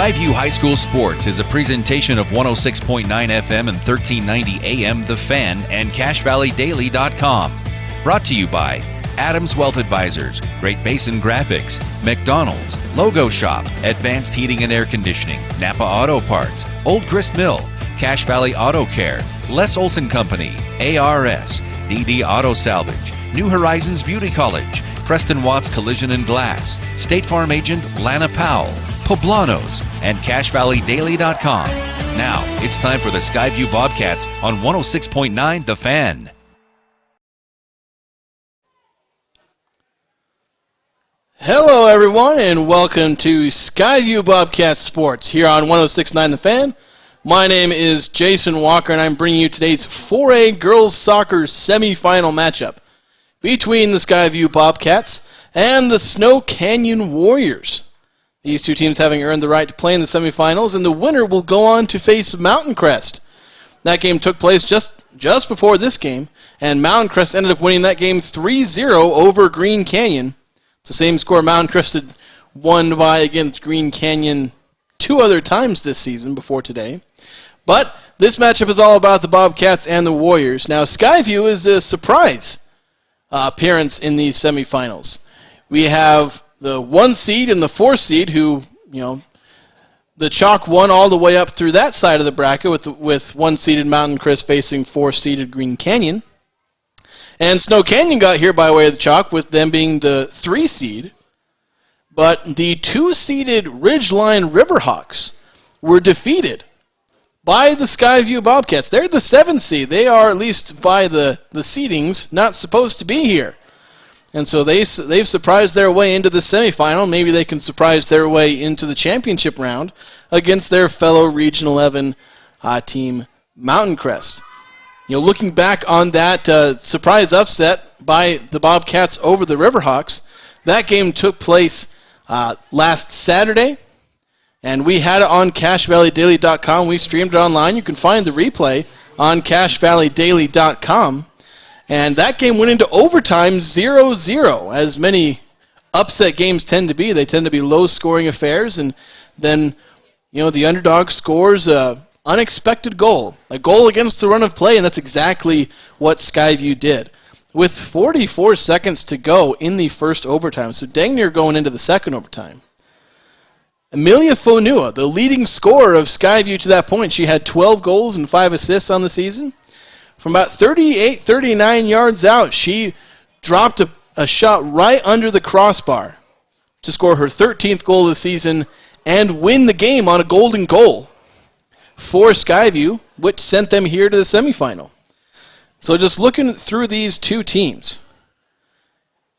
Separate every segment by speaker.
Speaker 1: Skyview High School Sports is a presentation of 106.9 FM and 1390 AM The Fan and CashValleyDaily.com. Brought to you by Adams Wealth Advisors, Great Basin Graphics, McDonald's, Logo Shop, Advanced Heating and Air Conditioning, Napa Auto Parts, Old Grist Mill, Cache Valley Auto Care, Les Olson Company, ARS, DD Auto Salvage, New Horizons Beauty College, Preston Watts Collision and Glass, State Farm Agent Lana Powell, Poblanos, and CashValleyDaily.com. Now, it's time for the Skyview Bobcats on 106.9 The Fan.
Speaker 2: Hello, everyone, and welcome to Skyview Bobcats Sports here on 106.9 The Fan. My name is Jason Walker, and I'm bringing you today's 4A girls soccer semifinal matchup between the Skyview Bobcats and the Snow Canyon Warriors. These two teams having earned the right to play in the semifinals, and the winner will go on to face Mountain Crest. That game took place just before this game, and Mountain Crest ended up winning that game 3-0 over Green Canyon. It's the same score Mountain Crest had won by against Green Canyon 2 other times this season before today. But this matchup is all about the Bobcats and the Warriors. Now, Skyview is a surprise appearance in these semifinals. We have the 1 seed and the 4 seed who, the Chalk won all the way up through that side of the bracket with 1-seeded Mountain Crest facing 4-seeded Green Canyon. And Snow Canyon got here by way of the Chalk with them being the 3 seed. But the 2-seeded Ridgeline Riverhawks were defeated by the Skyview Bobcats. They're the 7th seed. They are, at least by the seedings, not supposed to be here. And so they've surprised their way into the semifinal. Maybe they can surprise their way into the championship round against their fellow Region 11 team, Mountain Crest. Looking back on that surprise upset by the Bobcats over the Riverhawks, that game took place last Saturday, and we had it on CashValleyDaily.com. We streamed it online. You can find the replay on CashValleyDaily.com. And that game went into overtime 0-0, as many upset games tend to be. They tend to be low-scoring affairs, and then, the underdog scores an unexpected goal, a goal against the run of play, and that's exactly what Skyview did. With 44 seconds to go in the first overtime, so dang near going into the second overtime, Amelia Fonua, the leading scorer of Skyview to that point, she had 12 goals and 5 assists on the season. From about 38, 39 yards out, she dropped a shot right under the crossbar to score her 13th goal of the season and win the game on a golden goal for Skyview, which sent them here to the semifinal. So just looking through these two teams,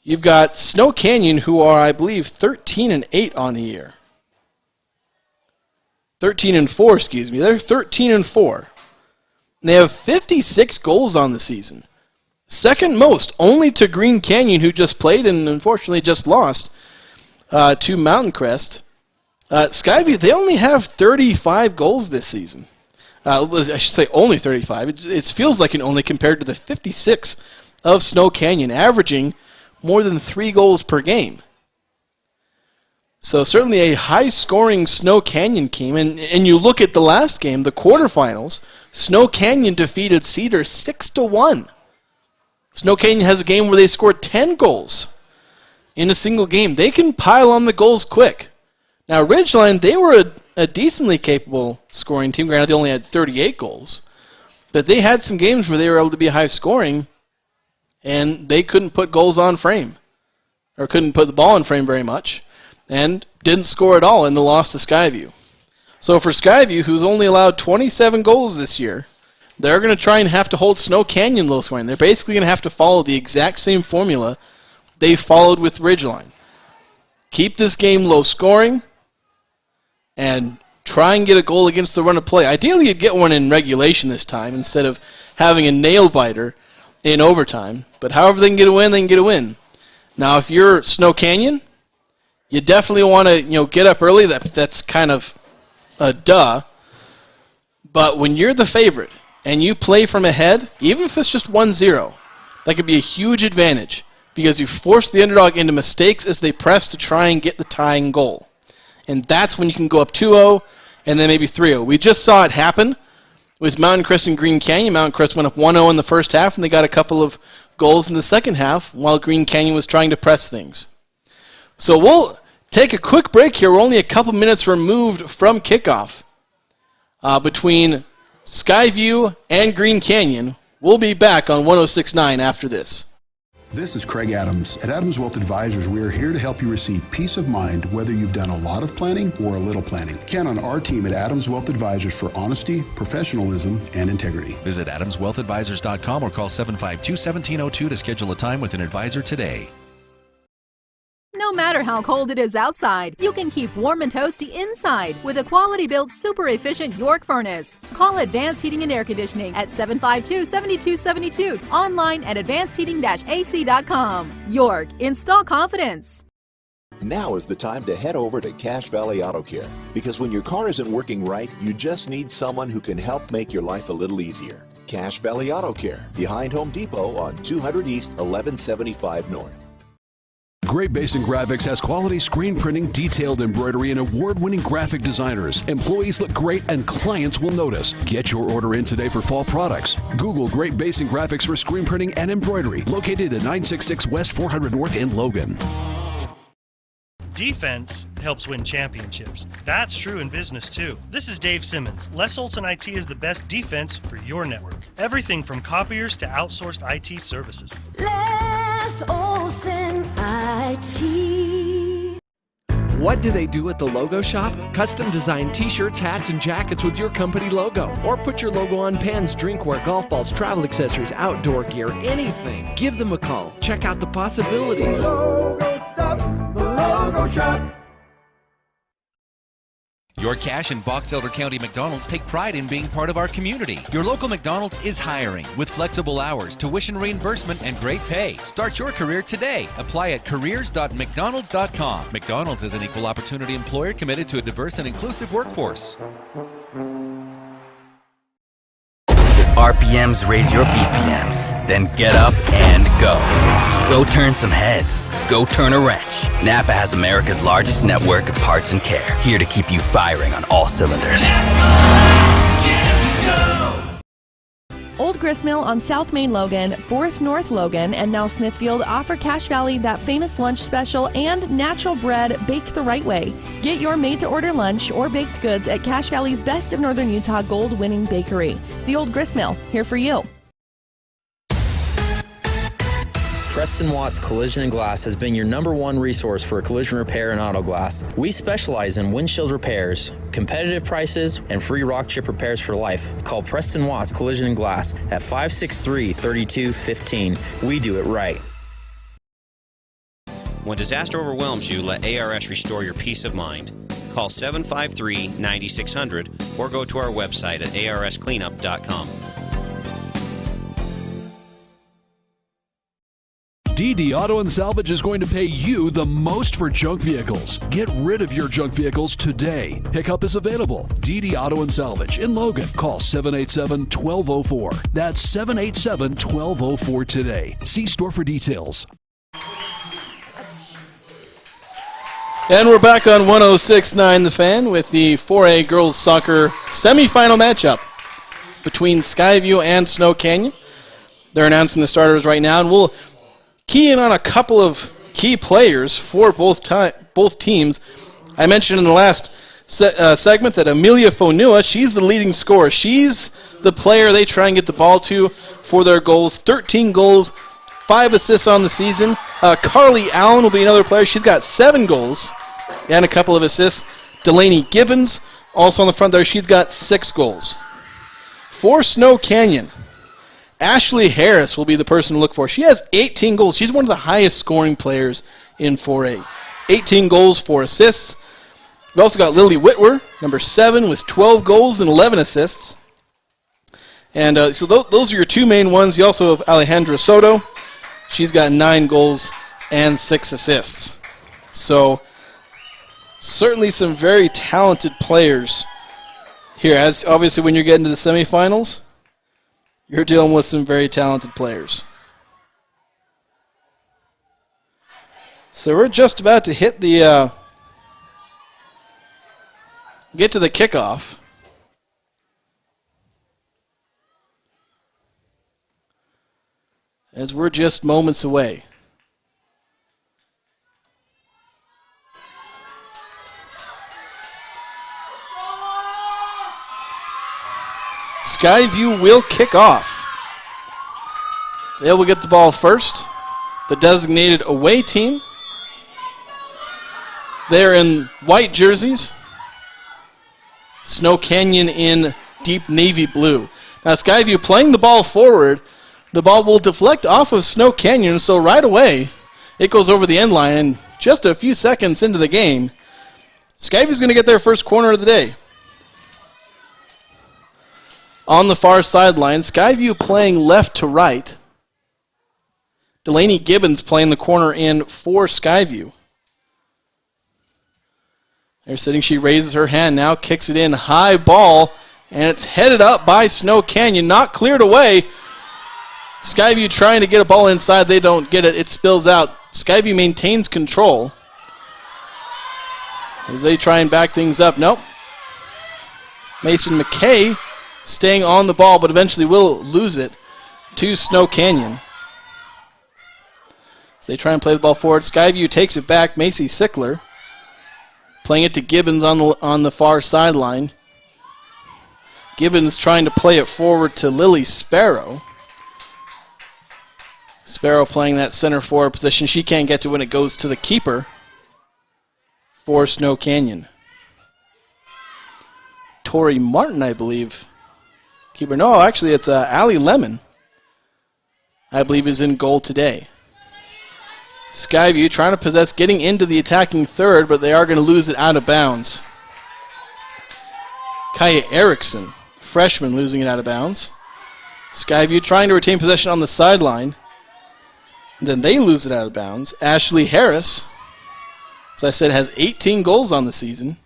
Speaker 2: you've got Snow Canyon, who are, I believe, 13-8 on the year. 13-4, excuse me. They're 13-4. They have 56 goals on the season. Second most, only to Green Canyon, who just played and unfortunately just lost to Mountain Crest. Skyview, they only have 35 goals this season. I should say only 35. It feels like an only compared to the 56 of Snow Canyon, averaging more than 3 goals per game. So certainly a high-scoring Snow Canyon team. And you look at the last game, the quarterfinals, Snow Canyon defeated Cedar 6-1. Snow Canyon has a game where they scored 10 goals in a single game. They can pile on the goals quick. Now, Ridgeline, they were a decently capable scoring team. Granted, they only had 38 goals. But they had some games where they were able to be high-scoring, and they couldn't put goals on frame, or couldn't put the ball in frame very much, and didn't score at all in the loss to Skyview. So for Skyview, who's only allowed 27 goals this year, they're going to try and have to hold Snow Canyon low scoring. They're basically going to have to follow the exact same formula they followed with Ridgeline. Keep this game low scoring and try and get a goal against the run of play. Ideally, you'd get one in regulation this time instead of having a nail-biter in overtime. But however they can get a win, they can get a win. Now, if you're Snow Canyon, you definitely want to get up early. That's kind of a duh. But when you're the favorite and you play from ahead, even if it's just 1-0, that could be a huge advantage because you force the underdog into mistakes as they press to try and get the tying goal. and that's when you can go up 2-0 and then maybe 3-0. We just saw it happen with Mountain Crest and Green Canyon. Mountain Crest went up 1-0 in the first half, and they got a couple of goals in the second half while Green Canyon was trying to press things. So we'll take a quick break here. We're only a couple minutes removed from kickoff between Skyview and Green Canyon. We'll be back on 106.9 after this.
Speaker 3: This is Craig Adams. At Adams Wealth Advisors, we are here to help you receive peace of mind whether you've done a lot of planning or a little planning. Count on our team at Adams Wealth Advisors for honesty, professionalism, and integrity.
Speaker 1: Visit adamswealthadvisors.com or call 752-1702 to schedule a time with an advisor today.
Speaker 4: No matter how cold it is outside, you can keep warm and toasty inside with a quality-built, super-efficient York furnace. Call Advanced Heating and Air Conditioning at 752-7272. Online at advancedheating-ac.com. York, install confidence.
Speaker 5: Now is the time to head over to Cache Valley Auto Care, because when your car isn't working right, you just need someone who can help make your life a little easier. Cache Valley Auto Care, behind Home Depot on 200 East, 1175 North.
Speaker 6: Great Basin Graphics has quality screen printing, detailed embroidery, and award-winning graphic designers. Employees look great and clients will notice. Get your order in today for fall products. Google Great Basin Graphics for screen printing and embroidery, located at 966 West 400 North in Logan.
Speaker 7: Defense helps win championships. That's true in business too. This is Dave Simmons. Les Olson IT is the best defense for your network. Everything from copiers to outsourced IT services.
Speaker 8: Les Olson IT.
Speaker 9: What do they do at the Logo Shop? Custom design t-shirts, hats, and jackets with your company logo. Or put your logo on pens, drinkware, golf balls, travel accessories, outdoor gear, anything. Give them a call. Check out the possibilities.
Speaker 8: Logo Stuff, the Logo Shop.
Speaker 1: Your Cache and Box Elder County McDonald's take pride in being part of our community. Your local McDonald's is hiring with flexible hours, tuition reimbursement, and great pay. Start your career today. Apply at careers.mcdonalds.com. McDonald's is an equal opportunity employer committed to a diverse and inclusive workforce.
Speaker 10: RPMs raise your BPMs. Then get up and go. Go turn some heads. Go turn a wrench. Napa has America's largest network of parts and care, here to keep you firing on all cylinders.
Speaker 11: Old Gristmill on South Main Logan, 4th North Logan, and now Smithfield offer Cache Valley that famous lunch special and natural bread baked the right way. Get your made-to-order lunch or baked goods at Cache Valley's Best of Northern Utah gold-winning bakery. The Old Gristmill, here for you.
Speaker 12: Preston Watts Collision and Glass has been your #1 resource for collision repair and auto glass. We specialize in windshield repairs, competitive prices, and free rock chip repairs for life. Call Preston Watts Collision and Glass at 563-3215. We do it right.
Speaker 13: When disaster overwhelms you, let ARS restore your peace of mind. Call 753-9600 or go to our website at arscleanup.com.
Speaker 6: DD Auto and Salvage is going to pay you the most for junk vehicles. Get rid of your junk vehicles today. Pickup is available. DD Auto and Salvage in Logan. Call 787-1204. That's 787-1204 today. See store for details.
Speaker 2: And we're back on 106.9 The Fan with the 4A girls soccer semifinal matchup between Skyview and Snow Canyon. They're announcing the starters right now, and we'll key in on a couple of key players for both teams. I mentioned in the last segment that Amelia Fonua, she's the leading scorer. She's the player they try and get the ball to for their goals. 13 goals, 5 assists on the season. Carly Allen will be another player. She's got 7 goals and a couple of assists. Delaney Gibbons, also on the front there, she's got 6 goals. For Snow Canyon, Ashley Harris will be the person to look for. She has 18 goals. She's one of the highest scoring players in 4A. 18 goals, 4 assists. We've also got Lily Whitwer, number 7, with 12 goals and 11 assists. And so those are your 2 main ones. You also have Alejandra Soto. She's got 9 goals and 6 assists. So certainly some very talented players here. As obviously when you're getting to the semifinals, you're dealing with some very talented players. So we're just about to hit the get to the kickoff. As we're just moments away. Skyview will kick off. They will get the ball first. The designated away team. They're in white jerseys. Snow Canyon in deep navy blue. Now Skyview playing the ball forward. The ball will deflect off of Snow Canyon, so right away it goes over the end line. And just a few seconds into the game, Skyview's going to get their first corner of the day. On the far sideline, Skyview playing left to right. Delaney Gibbons playing the corner in for Skyview. They're sitting, she raises her hand now, kicks it in, high ball, and it's headed up by Snow Canyon, not cleared away. Skyview trying to get a ball inside, they don't get it, it spills out. Skyview maintains control. As they try and back things up, nope. Mason McKay staying on the ball, but eventually will lose it to Snow Canyon. As they try and play the ball forward, Skyview takes it back, Macy Sickler. Playing it to Gibbons on the far sideline. Gibbons trying to play it forward to Lily Sparrow. Sparrow playing that center forward position. She can't get to when it goes to the keeper for Snow Canyon. Tori Martin, I believe. Keeper. No, actually it's Allie Lemon, I believe, is in goal today. Skyview trying to possess, getting into the attacking third, but they are going to lose it out of bounds. Kaya Erickson, freshman, losing it out of bounds. Skyview trying to retain possession on the sideline. Then they lose it out of bounds. Ashley Harris, as I said, has 18 goals on the season.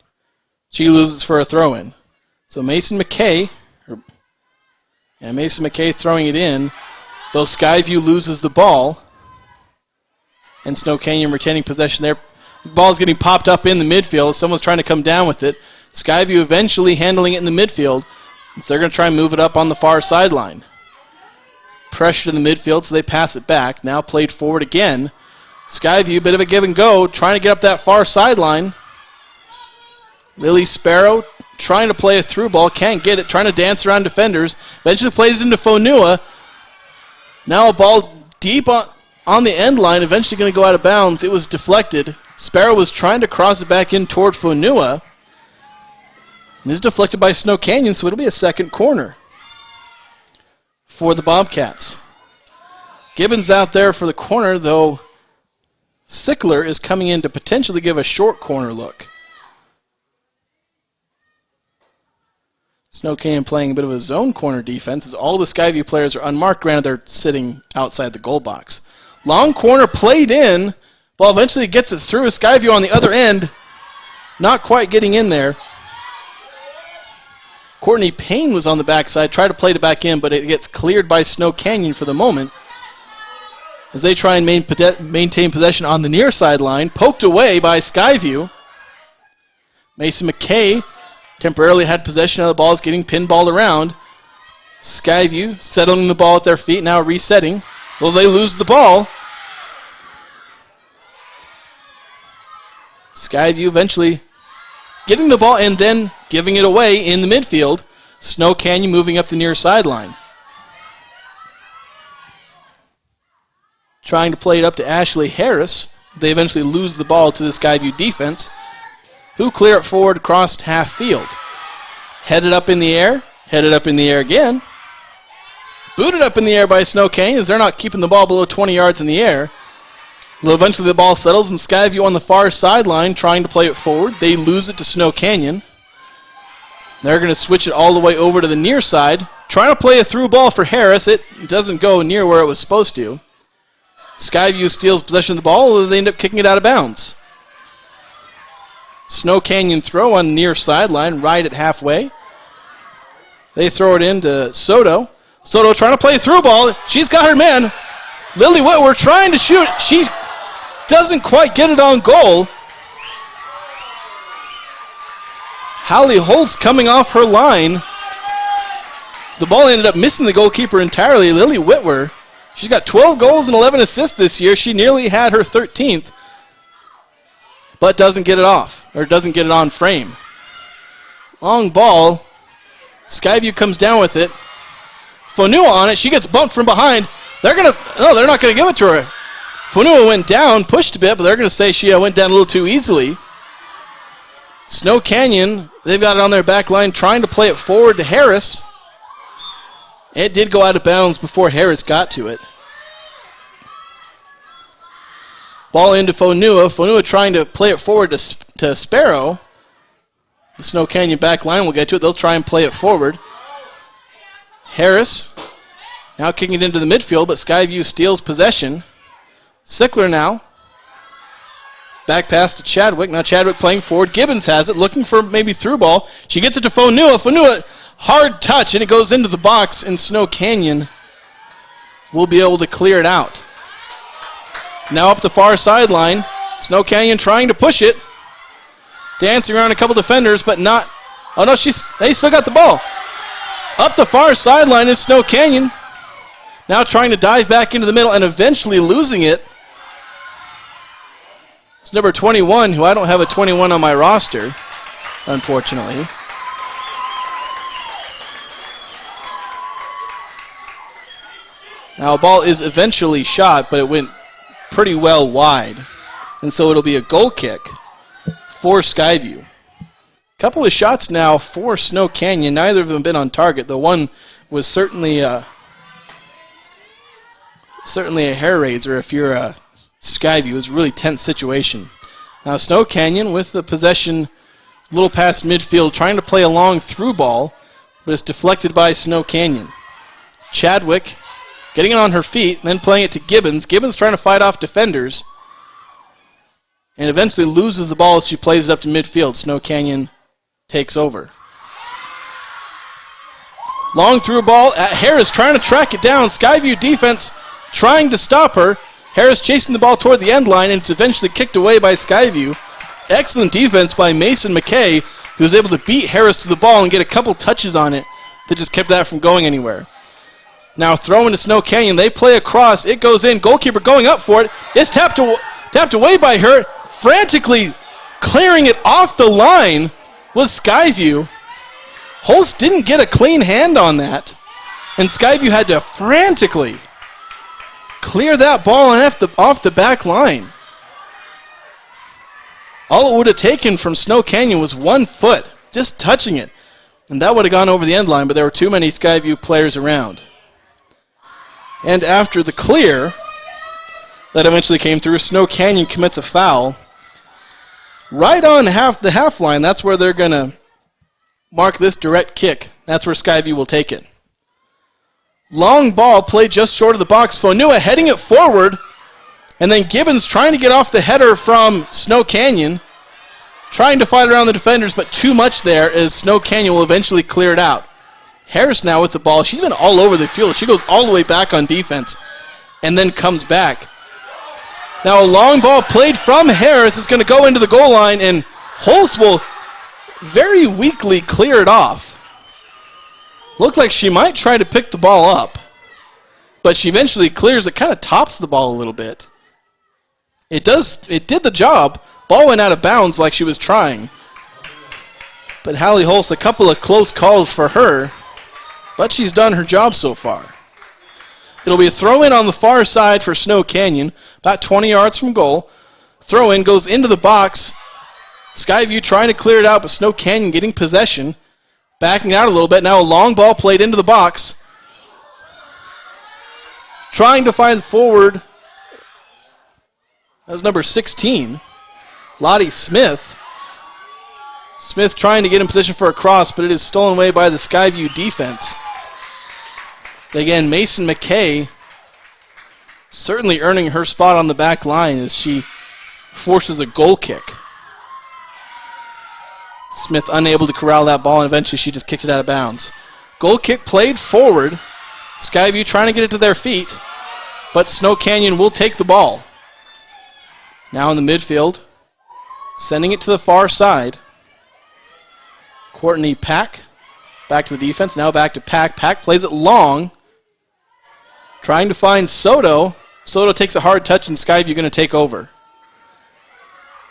Speaker 2: She loses for a throw-in. So Mason McKay throwing it in, though Skyview loses the ball. And Snow Canyon retaining possession there. The ball's getting popped up in the midfield. Someone's trying to come down with it. Skyview eventually handling it in the midfield. So they're going to try and move it up on the far sideline. Pressure in the midfield, so they pass it back. Now played forward again. Skyview, bit of a give and go, trying to get up that far sideline. Lily Sparrow trying to play a through ball, can't get it, trying to dance around defenders. Eventually plays into Fonua. Now a ball deep on the end line, eventually going to go out of bounds. It was deflected. Sparrow was trying to cross it back in toward Fonua. And it's deflected by Snow Canyon, so it'll be a second corner for the Bobcats. Gibbons out there for the corner, though Sickler is coming in to potentially give a short corner look. Snow Canyon playing a bit of a zone corner defense as all the Skyview players are unmarked. Granted, they're sitting outside the goal box. Long corner played in. Ball eventually gets it through. Skyview on the other end. Not quite getting in there. Courtney Payne was on the backside. Tried to play it back in, but it gets cleared by Snow Canyon for the moment. As they try and maintain possession on the near sideline. Poked away by Skyview. Mason McKay temporarily had possession of the ball. Is getting pinballed around. Skyview settling the ball at their feet. Now resetting. Well, they lose the ball. Skyview eventually getting the ball and then giving it away in the midfield. Snow Canyon moving up the near sideline. Trying to play it up to Ashley Harris. They eventually lose the ball to the Skyview defense, who clear it forward across half field. Headed up in the air. Headed up in the air again. Booted up in the air by Snow Canyon as they're not keeping the ball below 20 yards in the air. Well, eventually the ball settles, and Skyview on the far sideline trying to play it forward. They lose it to Snow Canyon. They're going to switch it all the way over to the near side. Trying to play a through ball for Harris. It doesn't go near where it was supposed to. Skyview steals possession of the ball, and they end up kicking it out of bounds. Snow Canyon throw on the near sideline, right at halfway. They throw it into Soto. Soto trying to play a through ball. She's got her man. Lily Whitworth trying to shoot. She doesn't quite get it on goal. Hallie Holtz coming off her line. The ball ended up missing the goalkeeper entirely, Lily Whitwer. She's got 12 goals and 11 assists this year. She nearly had her 13th, but doesn't get it off, or doesn't get it on frame. Long ball. Skyview comes down with it. Fonua on it. She gets bumped from behind. They're not going to give it to her. Fonua went down, pushed a bit, but they're going to say she went down a little too easily. Snow Canyon, they've got it on their back line, trying to play it forward to Harris. It did go out of bounds before Harris got to it. Ball into Fonua. Fonua trying to play it forward to Sparrow. The Snow Canyon back line will get to it. They'll try and play it forward. Harris now kicking it into the midfield, but Skyview steals possession. Sickler now. Back pass to Chadwick. Now Chadwick playing forward. Gibbons has it, looking for maybe through ball. She gets it to Fonua. Fonua, hard touch, and it goes into the box, and Snow Canyon will be able to clear it out. Now up the far sideline. Snow Canyon trying to push it. Dancing around a couple defenders, but not. Oh no, they still got the ball. Up the far sideline is Snow Canyon. Now trying to dive back into the middle and eventually losing it. It's number 21, who I don't have a 21 on my roster, unfortunately. Now a ball is eventually shot, but it went pretty well wide. And so it'll be a goal kick for Skyview. Couple of shots now for Snow Canyon. Neither of them have been on target. The one was certainly a hair raiser if you're a Skyview. It was a really tense situation. Now Snow Canyon with the possession a little past midfield, trying to play a long through ball, but it's deflected by Snow Canyon. Chadwick getting it on her feet, then playing it to Gibbons. Gibbons trying to fight off defenders, and eventually loses the ball as she plays it up to midfield. Snow Canyon takes over. Long through ball at Harris, trying to track it down. Skyview defense trying to stop her. Harris chasing the ball toward the end line, and it's eventually kicked away by Skyview. Excellent defense by Mason McKay, who was able to beat Harris to the ball and get a couple touches on it that just kept that from going anywhere. Now throwing to Snow Canyon. They play across. It goes in. Goalkeeper going up for it. It's tapped away by her. Frantically clearing it off the line was Skyview. Holst didn't get a clean hand on that, and Skyview had to frantically clear that ball off the back line. All it would have taken from Snow Canyon was 1 foot, just touching it, and that would have gone over the end line, but there were too many Skyview players around. And after the clear that eventually came through, Snow Canyon commits a foul right on the half line. That's where they're going to mark this direct kick. That's where Skyview will take it. Long ball played just short of the box. Fonua heading it forward, and then Gibbons trying to get off the header from Snow Canyon, trying to fight around the defenders, but too much there as Snow Canyon will eventually clear it out. Harris now with the ball. She's been all over the field. She goes all the way back on defense and then comes back. Now a long ball played from Harris. It's going to go into the goal line, and Holst will very weakly clear it off. Looked like she might try to pick the ball up, but she eventually clears it, kind of tops the ball a little bit. It did the job. Ball went out of bounds like she was trying. But Hallie Holst, a couple of close calls for her, but she's done her job so far. It'll be a throw-in on the far side for Snow Canyon, about 20 yards from goal. Throw-in goes into the box. Skyview trying to clear it out, but Snow Canyon getting possession. Backing out a little bit. Now a long ball played into the box. Trying to find forward. That was number 16, Lottie Smith. Smith trying to get in position for a cross, but it is stolen away by the Skyview defense. Again, Mason McKay certainly earning her spot on the back line as she forces a goal kick. Smith unable to corral that ball, and eventually she just kicked it out of bounds. Goal kick played forward. Skyview trying to get it to their feet, but Snow Canyon will take the ball. Now in the midfield, sending it to the far side. Courtney Pack back to the defense. Now back to Pack. Pack plays it long. Trying to find Soto. Soto takes a hard touch, and Skyview going to take over.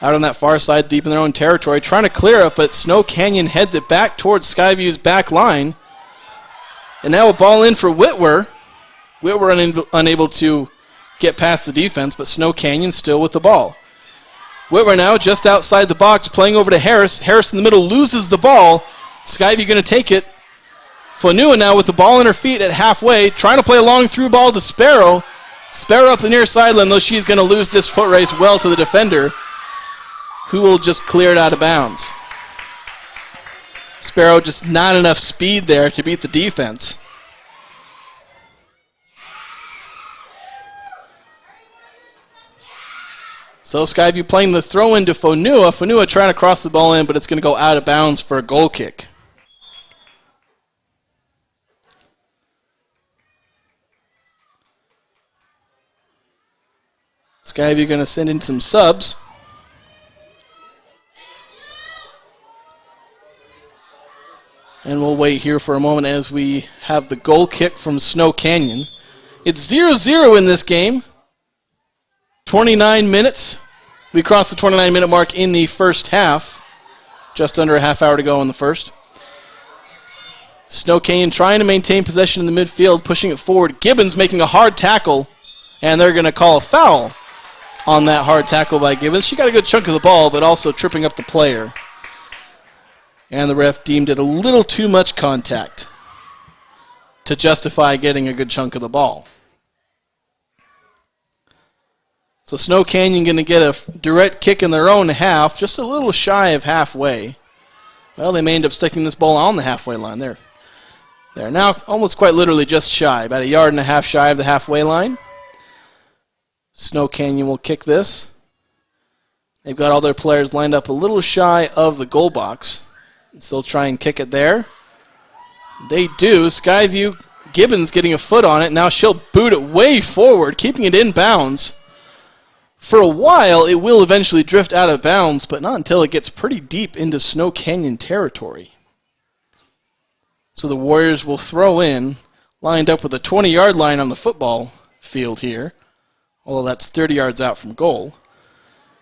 Speaker 2: Out on that far side, deep in their own territory. Trying to clear it, but Snow Canyon heads it back towards Skyview's back line. And now a ball in for Whitwer. Whitwer unable to get past the defense, but Snow Canyon still with the ball. Whitwer now just outside the box, playing over to Harris. Harris in the middle loses the ball. Skyview going to take it. Fonua now with the ball in her feet at halfway, trying to play a long through ball to Sparrow. Sparrow up the near sideline, though she's going to lose this foot race well to the defender, who will just clear it out of bounds. Sparrow just not enough speed there to beat the defense. So Skyview playing the throw into Fonua. Fonua trying to cross the ball in, but it's going to go out of bounds for a goal kick. Skyview going to send in some subs. And we'll wait here for a moment as we have the goal kick from Snow Canyon. It's 0-0 in this game. 29 minutes. We crossed the 29-minute mark in the first half. Just under a half hour to go in the first. Snow Canyon trying to maintain possession in the midfield, pushing it forward. Gibbons making a hard tackle, and they're going to call a foul on that hard tackle by Gibbons. She got a good chunk of the ball, but also tripping up the player. And the ref deemed it a little too much contact to justify getting a good chunk of the ball. So Snow Canyon going to get a direct kick in their own half, just a little shy of halfway. Well, they may end up sticking this ball on the halfway line. They're now almost quite literally just shy, about 1.5 yards shy of the halfway line. Snow Canyon will kick this. They've got all their players lined up a little shy of the goal box. Still try and kick it there. They do. Skyview, Gibbons getting a foot on it. Now she'll boot it way forward, keeping it in bounds. For a while, it will eventually drift out of bounds, but not until it gets pretty deep into Snow Canyon territory. So the Warriors will throw in, lined up with a 20-yard line on the football field here, although that's 30 yards out from goal.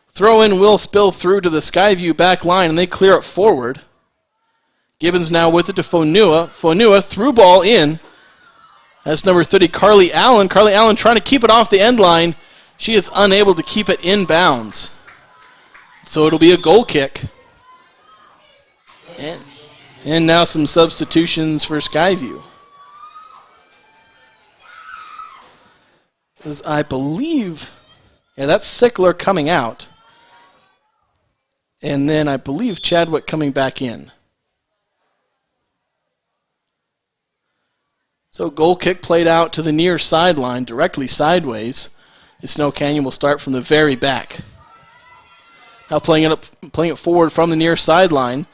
Speaker 2: Throw in will spill through to the Skyview back line, and they clear it forward. Gibbons now with it to Fonua. Fonua through ball in. That's number 30, Carly Allen. Carly Allen trying to keep it off the end line. She is unable to keep it in bounds. So it'll be a goal kick. And now some substitutions for Skyview. As I believe, that's Sickler coming out. And then I believe Chadwick coming back in. So goal kick played out to the near sideline, directly sideways. The Snow Canyon will start from the very back. Now playing it forward from the near sideline.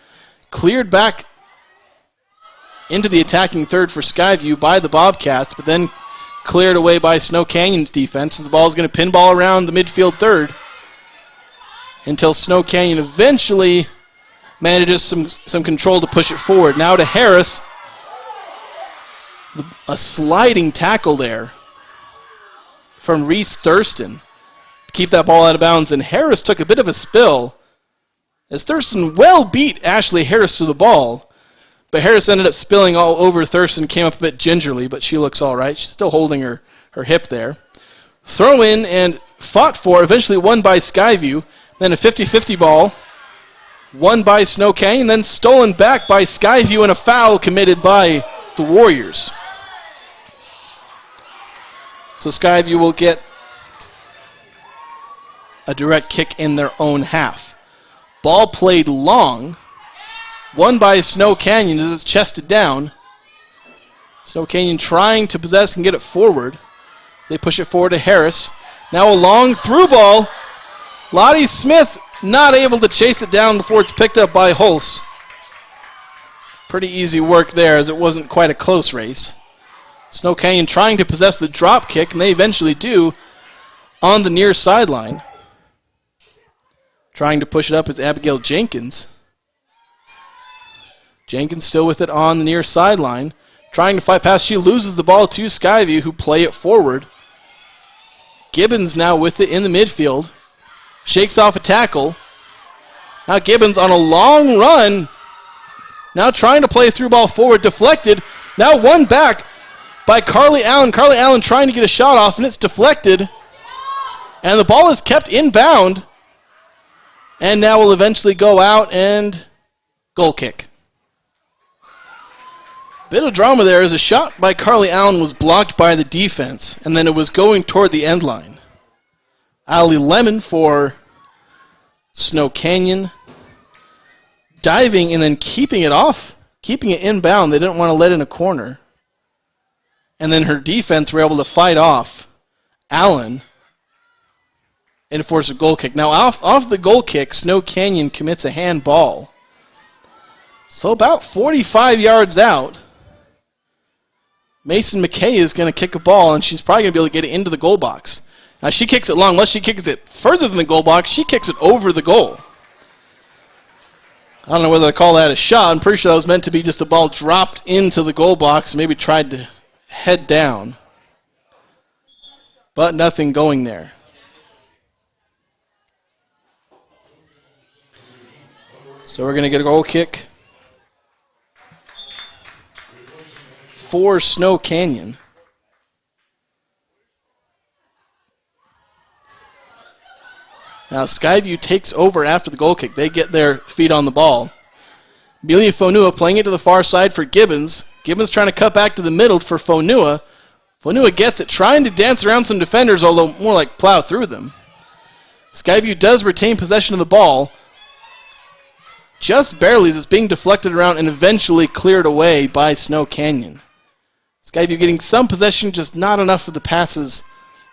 Speaker 2: Cleared back into the attacking third for Skyview by the Bobcats, but then cleared away by Snow Canyon's defense. The ball is going to pinball around the midfield third until Snow Canyon eventually manages some control to push it forward. Now to Harris. A sliding tackle there from Reese Thurston to keep that ball out of bounds, and Harris took a bit of a spill as Thurston well beat Ashley Harris to the ball, but Harris ended up spilling all over Thurston, came up a bit gingerly, but she looks all right. She's still holding her hip there. Throw in and fought for, eventually won by Skyview, then a 50-50 ball, won by Snow Canyon, then stolen back by Skyview, and a foul committed by the Warriors. So Skyview will get a direct kick in their own half. Ball played long. Won by Snow Canyon as it's chested down. Snow Canyon trying to possess and get it forward. They push it forward to Harris. Now a long through ball. Lottie Smith not able to chase it down before it's picked up by Hulse. Pretty easy work there as it wasn't quite a close race. Snow Canyon trying to possess the drop kick, and they eventually do on the near sideline. Trying to push it up is Abigail Jenkins. Jenkins still with it on the near sideline. Trying to fight past. She loses the ball to Skyview, who play it forward. Gibbons now with it in the midfield. Shakes off a tackle. Now Gibbons on a long run. Now trying to play a through ball forward. Deflected. Now won back by Carly Allen. Carly Allen trying to get a shot off, and it's deflected. And the ball is kept inbound. And now will eventually go out and goal kick. Bit of drama there as a shot by Carly Allen was blocked by the defense, and then it was going toward the end line. Allie Lemon for Snow Canyon. Diving and then keeping it off, keeping it inbound. They didn't want to let in a corner. And then her defense were able to fight off Allen and force a goal kick. Now off the goal kick, Snow Canyon commits a handball. So about 45 yards out, Mason McKay is going to kick a ball, and she's probably going to be able to get it into the goal box. Now she kicks it long. Unless she kicks it further than the goal box, she kicks it over the goal. I don't know whether to call that a shot. I'm pretty sure that was meant to be just a ball dropped into the goal box, maybe tried to head down. But nothing going there. So we're going to get a goal kick for Snow Canyon. Now Skyview takes over after the goal kick. They get their feet on the ball. Amelia Fonua playing it to the far side for Gibbons. Gibbons trying to cut back to the middle for Fonua. Fonua gets it, trying to dance around some defenders, although more like plow through them. Skyview does retain possession of the ball. Just barely as it's being deflected around and eventually cleared away by Snow Canyon. Skyview getting some possession, just not enough for the passes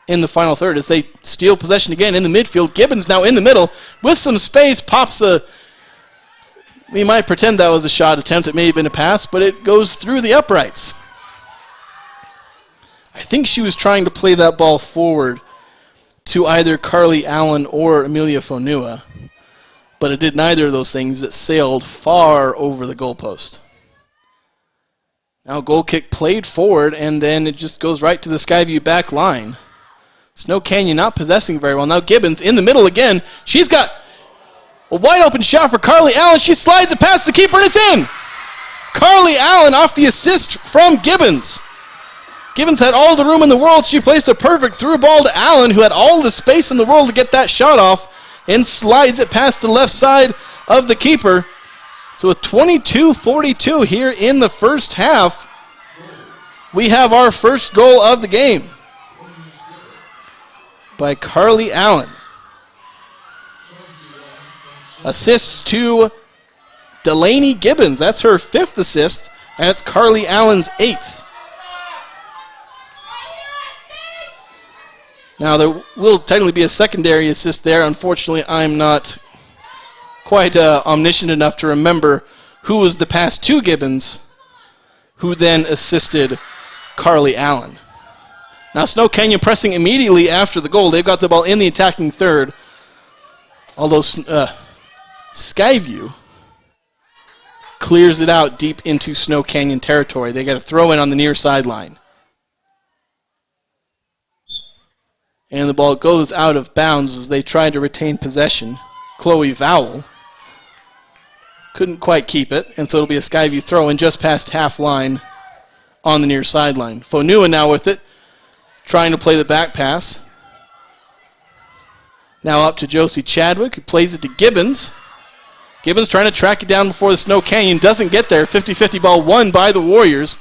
Speaker 2: in the final third as they steal possession again in the midfield. Gibbons now in the middle with some space, pops a... We might pretend that was a shot attempt. It may have been a pass, but it goes through the uprights. I think she was trying to play that ball forward to either Carly Allen or Amelia Fonua, but it did neither of those things. It sailed far over the goalpost. Now goal kick played forward, and then it just goes right to the Skyview back line. Snow Canyon not possessing very well. Now Gibbons in the middle again. She's got a wide open shot for Carly Allen. She slides it past the keeper, and it's in. Carly Allen off the assist from Gibbons. Gibbons had all the room in the world. She placed a perfect through ball to Allen, who had all the space in the world to get that shot off, and slides it past the left side of the keeper. So with 22-42 here in the first half, we have our first goal of the game by Carly Allen. Assists to Delaney Gibbons. That's her 5th assist, and it's Carly Allen's 8th. Now, there will technically be a secondary assist there. Unfortunately, I'm not quite omniscient enough to remember who was the pass to Gibbons, who then assisted Carly Allen. Now, Snow Canyon pressing immediately after the goal. They've got the ball in the attacking third, although Skyview clears it out deep into Snow Canyon territory. They got a throw in on the near sideline. And the ball goes out of bounds as they try to retain possession. Chloe Vowell couldn't quite keep it, and so it'll be a Skyview throw in just past half line on the near sideline. Fonua now with it, trying to play the back pass. Now up to Josie Chadwick, who plays it to Gibbons. Gibbons trying to track it down before the Snow Canyon. Doesn't get there. 50-50 ball won by the Warriors.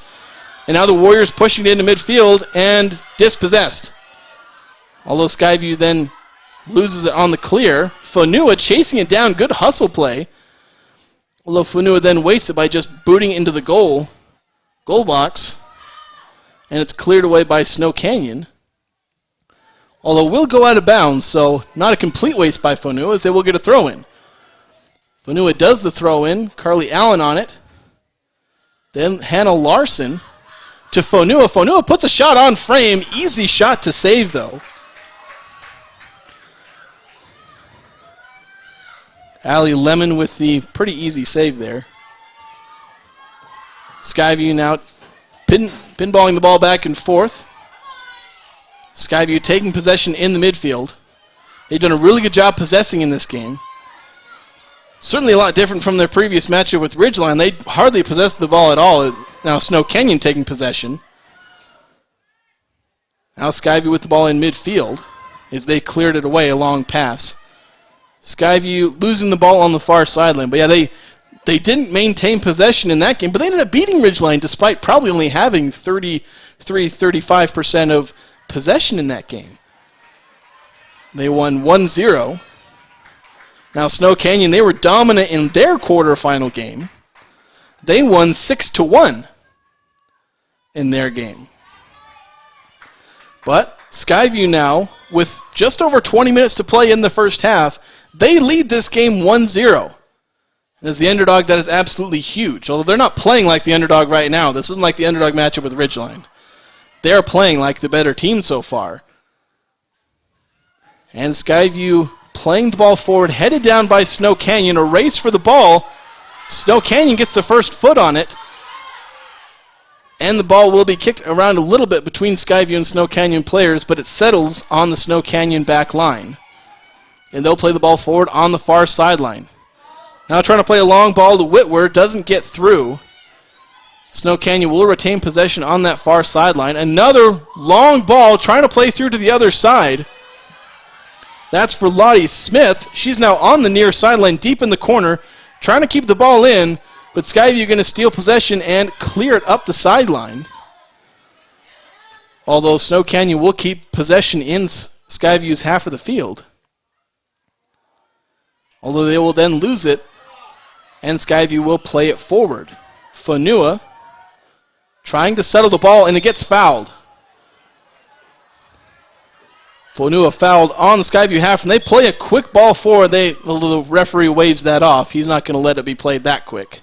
Speaker 2: And now the Warriors pushing it into midfield and dispossessed. Although Skyview then loses it on the clear. Fonua chasing it down. Good hustle play. Although Fonua then wastes it by just booting it into the goal box. And it's cleared away by Snow Canyon. Although will go out of bounds, so not a complete waste by Fonua, as they will get a throw in. Fonua does the throw in. Carly Allen on it. Then Hannah Larson to Fonua. Fonua puts a shot on frame. Easy shot to save, though. Allie Lemon with the pretty easy save there. Skyview now pinballing the ball back and forth. Skyview taking possession in the midfield. They've done a really good job possessing in this game. Certainly a lot different from their previous matchup with Ridgeline. They hardly possessed the ball at all. Now Snow Canyon taking possession. Now Skyview with the ball in midfield as they cleared it away, a long pass. Skyview losing the ball on the far sideline. But yeah, they didn't maintain possession in that game, but they ended up beating Ridgeline despite probably only having 35% of possession in that game. They won 1-0. Now Snow Canyon, they were dominant in their quarterfinal game. They won 6-1 in their game. But Skyview now, with just over 20 minutes to play in the first half, they lead this game 1-0. And as the underdog, that is absolutely huge. Although they're not playing like the underdog right now. This isn't like the underdog matchup with Ridgeline. They're playing like the better team so far. And Skyview playing the ball forward, headed down by Snow Canyon. A race for the ball. Snow Canyon gets the first foot on it. And the ball will be kicked around a little bit between Skyview and Snow Canyon players, but it settles on the Snow Canyon back line. And they'll play the ball forward on the far sideline. Now trying to play a long ball to Whitwer, doesn't get through. Snow Canyon will retain possession on that far sideline. Another long ball trying to play through to the other side. That's for Lottie Smith. She's now on the near sideline, deep in the corner, trying to keep the ball in, but Skyview going to steal possession and clear it up the sideline. Although Snow Canyon will keep possession in Skyview's half of the field. Although they will then lose it, and Skyview will play it forward. Fonua trying to settle the ball, and it gets fouled. Fonua fouled on the Skyview half, and they play a quick ball forward. The referee waves that off. He's not going to let it be played that quick.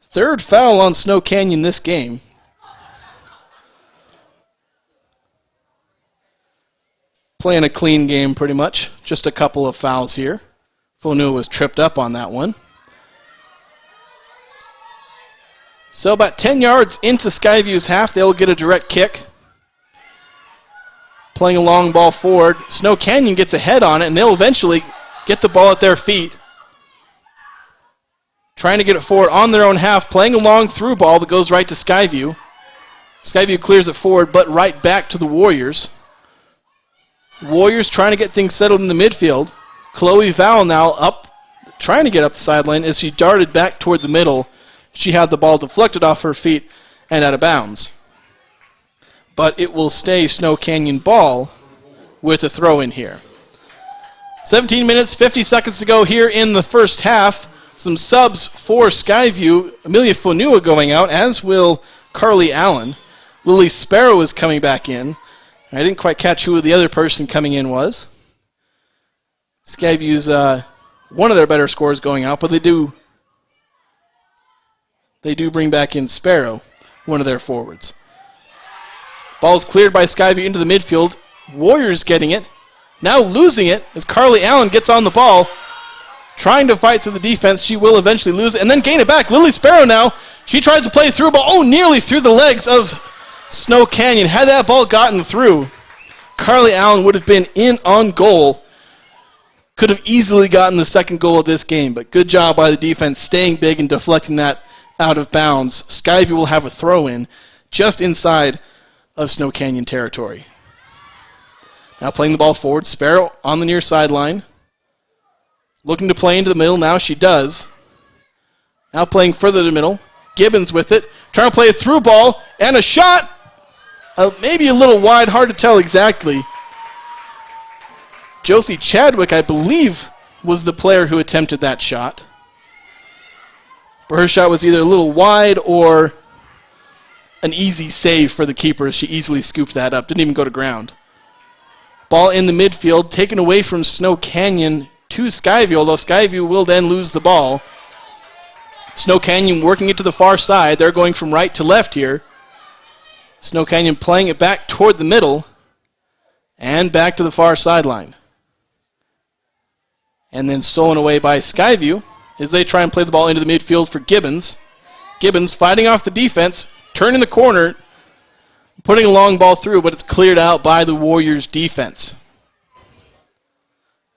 Speaker 2: Third foul on Snow Canyon this game. Playing a clean game pretty much. Just a couple of fouls here. Fonua was tripped up on that one. So about 10 yards into Skyview's half, they'll get a direct kick. Playing a long ball forward. Snow Canyon gets a head on it, and they'll eventually get the ball at their feet. Trying to get it forward on their own half. Playing a long through ball, but goes right to Skyview. Skyview clears it forward, but right back to the Warriors. Warriors trying to get things settled in the midfield. Chloe Val now up, trying to get up the sideline as she darted back toward the middle. She had the ball deflected off her feet and out of bounds. But it will stay Snow Canyon ball with a throw in here. 17 minutes, 50 seconds to go here in the first half. Some subs for Skyview. Amelia Fonua going out, as will Carly Allen. Lily Sparrow is coming back in. I didn't quite catch who the other person coming in was. Skyview's one of their better scorers going out, but they do bring back in Sparrow, one of their forwards. Ball's cleared by Skyview into the midfield. Warriors getting it. Now losing it as Carly Allen gets on the ball. Trying to fight through the defense. She will eventually lose it and then gain it back. Lily Sparrow now. She tries to play through a ball. Oh, nearly through the legs of Snow Canyon. Had that ball gotten through, Carly Allen would have been in on goal. Could have easily gotten the second goal of this game, but good job by the defense staying big and deflecting that out of bounds. Skyview will have a throw-in just inside of Snow Canyon territory. Now playing the ball forward. Sparrow on the near sideline. Looking to play into the middle. Now she does. Now playing further to the middle. Gibbons with it. Trying to play a through ball. And a shot. Maybe a little wide. Hard to tell exactly. Josie Chadwick, I believe, was the player who attempted that shot. But her shot was either a little wide or an easy save for the keeper. She easily scooped that up. Didn't even go to ground. Ball in the midfield. Taken away from Snow Canyon to Skyview, although Skyview will then lose the ball. Snow Canyon working it to the far side. They're going from right to left here. Snow Canyon playing it back toward the middle and back to the far sideline. And then stolen away by Skyview as they try and play the ball into the midfield for Gibbons. Gibbons fighting off the defense, turning the corner, putting a long ball through, but it's cleared out by the Warriors defense.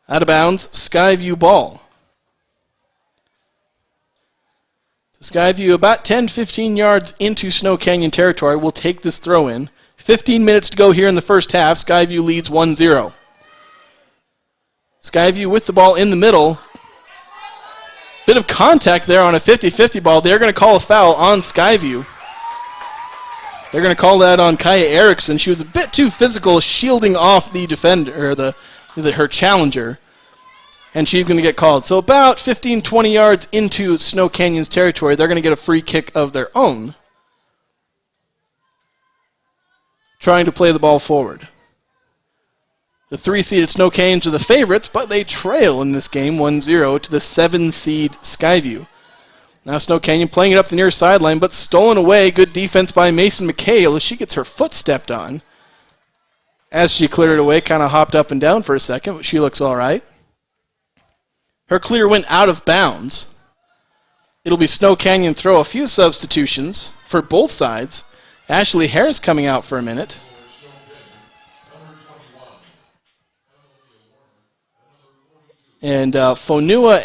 Speaker 2: Out of bounds, Skyview ball. So Skyview about 10-15 yards into Snow Canyon territory will take this throw in. 15 minutes to go here in the first half. Skyview leads 1-0. Skyview with the ball in the middle. Bit of contact there on a 50-50 ball. They're going to call a foul on Skyview. They're going to call that on Kaya Erickson. She was a bit too physical, shielding off the defender, or her challenger, and she's going to get called. So about 15-20 yards into Snow Canyon's territory, they're going to get a free kick of their own, trying to play the ball forward. The 3-seeded Snow Canyons are the favorites, but they trail in this game 1-0 to the 7-seed Skyview. Now Snow Canyon playing it up the near sideline, but stolen away. Good defense by Mason McHale as she gets her foot stepped on. As she cleared it away, kind of hopped up and down for a second, but she looks all right. Her clear went out of bounds. It'll be Snow Canyon throw. A few substitutions for both sides. Ashley Harris coming out for a minute. And Fonua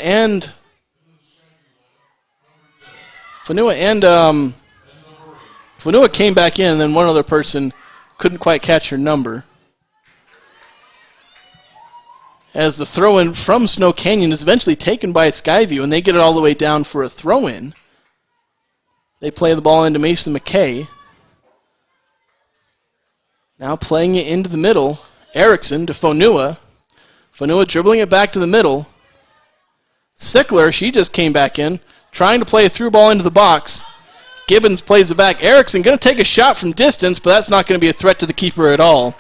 Speaker 2: came back in, and then one other person couldn't quite catch her number. As the throw-in from Snow Canyon is eventually taken by Skyview, and they get it all the way down for a throw-in. They play the ball into Mason McKay. Now playing it into the middle. Erickson to Fonua. Fonua dribbling it back to the middle. Sickler, she just came back in, trying to play a through ball into the box. Gibbons plays it back. Erickson going to take a shot from distance, but that's not going to be a threat to the keeper at all.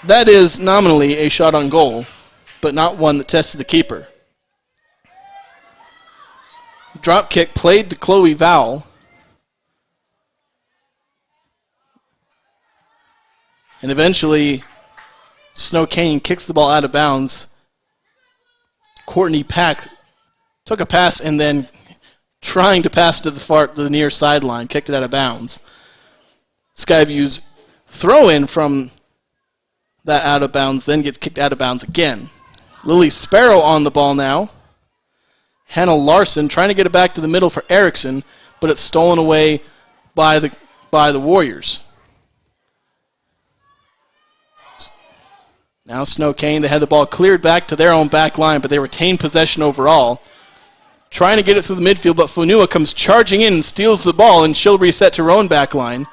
Speaker 2: That is nominally a shot on goal, but not one that tested the keeper. Drop kick played to Chloe Vowell. And eventually, Snow Canyon kicks the ball out of bounds. Courtney Pack took a pass and then trying to pass to the near sideline, kicked it out of bounds. Skyview's throw-in from that out of bounds then gets kicked out of bounds again. Lily Sparrow on the ball now. Hannah Larson trying to get it back to the middle for Erickson, but it's stolen away by the Warriors. Now Snow Canyon, they had the ball cleared back to their own back line, but they retained possession overall. Trying to get it through the midfield, but Fonua comes charging in and steals the ball, and she'll reset to her own back line.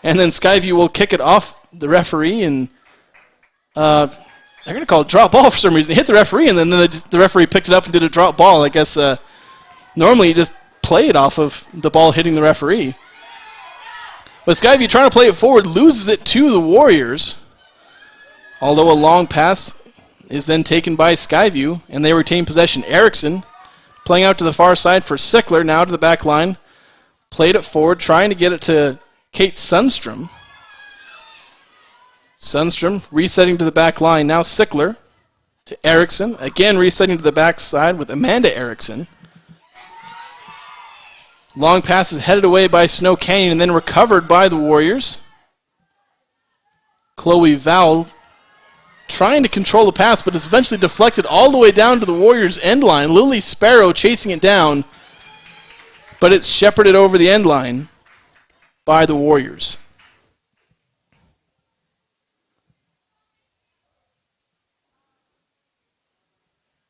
Speaker 2: And then Skyview will kick it off the referee, and they're going to call it drop ball for some reason. They hit the referee, and then the referee picked it up and did a drop ball. I guess normally you just play it off of the ball hitting the referee. But Skyview trying to play it forward, loses it to the Warriors. Although a long pass is then taken by Skyview, and they retain possession. Erickson playing out to the far side for Sickler, now to the back line. Played it forward, trying to get it to Kate Sundstrom. Sundstrom resetting to the back line. Now Sickler to Erickson. Again resetting to the back side with Amanda Erickson. Long pass is headed away by Snow Canyon and then recovered by the Warriors. Chloe Vowell trying to control the pass, but it's eventually deflected all the way down to the Warriors' end line. Lily Sparrow chasing it down, but it's shepherded over the end line by the Warriors.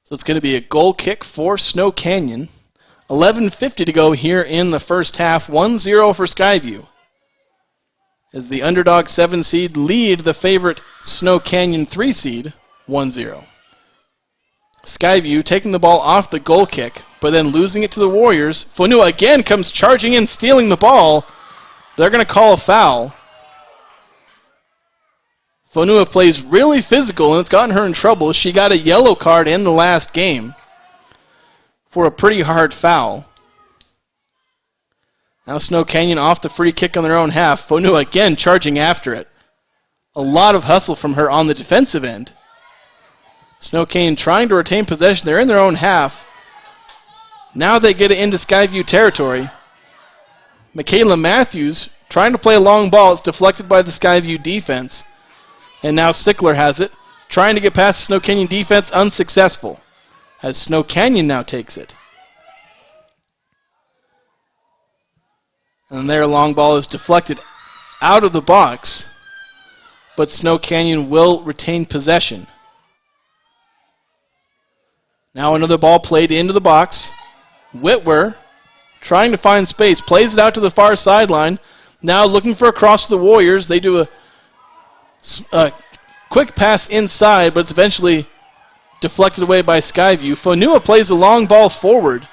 Speaker 2: So it's going to be a goal kick for Snow Canyon. 11:50 to go here in the first half. 1-0 for Skyview, as the underdog 7-seed lead the favorite Snow Canyon 3-seed 1-0. Skyview taking the ball off the goal kick, but then losing it to the Warriors. Fonua again comes charging in, stealing the ball. They're going to call a foul. Fonua plays really physical, and it's gotten her in trouble. She got a yellow card in the last game for a pretty hard foul. Now Snow Canyon off the free kick on their own half. Fonua again charging after it. A lot of hustle from her on the defensive end. Snow Canyon trying to retain possession. They're in their own half. Now they get it into Skyview territory. Michaela Matthews trying to play a long ball. It's deflected by the Skyview defense. And now Sickler has it. Trying to get past the Snow Canyon defense, unsuccessful. As Snow Canyon now takes it. And their long ball is deflected out of the box. But Snow Canyon will retain possession. Now another ball played into the box. Whitwer trying to find space. Plays it out to the far sideline. Now looking for a cross to the Warriors. They do a quick pass inside, but it's eventually deflected away by Skyview. Fonua plays a long ball forward.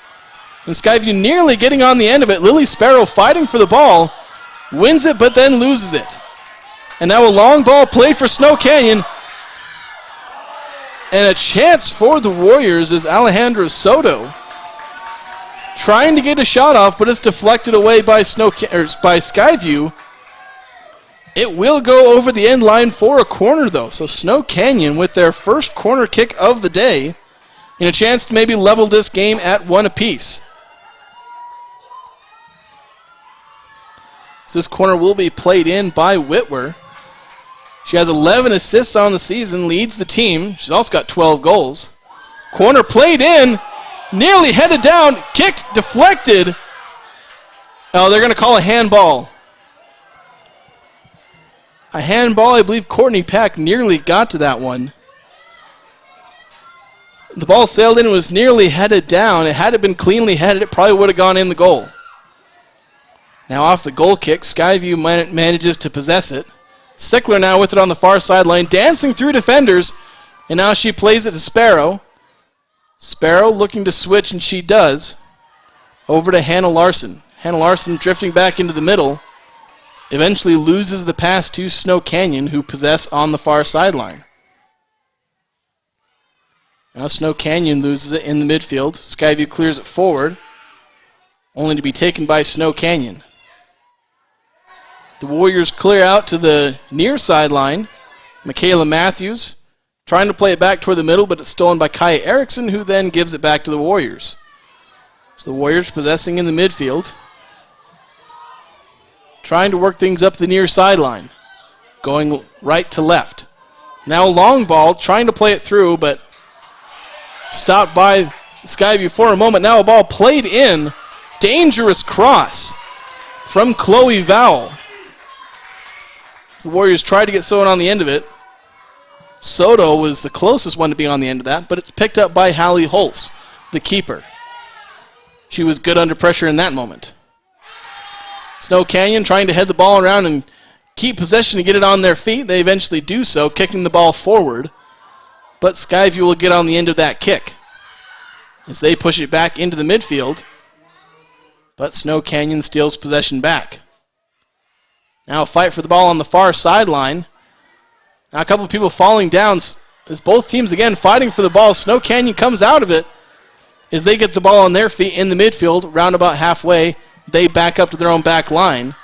Speaker 2: And Skyview nearly getting on the end of it. Lily Sparrow fighting for the ball. Wins it, but then loses it. And now a long ball played for Snow Canyon. And a chance for the Warriors is Alejandra Soto trying to get a shot off, but it's deflected away by Skyview. It will go over the end line for a corner, though. So Snow Canyon with their first corner kick of the day and a chance to maybe level this game at 1 apiece. So this corner will be played in by Whitwer. She has 11 assists on the season, leads the team. She's also got 12 goals. Corner played in, nearly headed down, kicked, deflected. Oh, they're going to call a handball. A handball, I believe Courtney Pack nearly got to that one. The ball sailed in and was nearly headed down. Had it been cleanly headed, it probably would have gone in the goal. Now off the goal kick, Skyview manages to possess it. Sickler now with it on the far sideline, dancing through defenders, and now she plays it to Sparrow. Sparrow looking to switch, and she does. Over to Hannah Larson. Hannah Larson drifting back into the middle. Eventually loses the pass to Snow Canyon, who possess on the far sideline. Now Snow Canyon loses it in the midfield. Skyview clears it forward, only to be taken by Snow Canyon. The Warriors clear out to the near sideline. Michaela Matthews trying to play it back toward the middle, but it's stolen by Kaya Erickson, who then gives it back to the Warriors. So the Warriors possessing in the midfield. Trying to work things up the near sideline. Going right to left. Now a long ball, trying to play it through, but stopped by Skyview for a moment. Now a ball played in. Dangerous cross from Chloe Vowell. The Warriors tried to get someone on the end of it. Soto was the closest one to be on the end of that, but it's picked up by Hallie Holtz, the keeper. She was good under pressure in that moment. Snow Canyon trying to head the ball around and keep possession to get it on their feet. They eventually do so, kicking the ball forward. But Skyview will get on the end of that kick as they push it back into the midfield. But Snow Canyon steals possession back. Now a fight for the ball on the far sideline. Now a couple of people falling down as both teams again fighting for the ball. Snow Canyon comes out of it as they get the ball on their feet in the midfield, round about halfway. They back up to their own back line.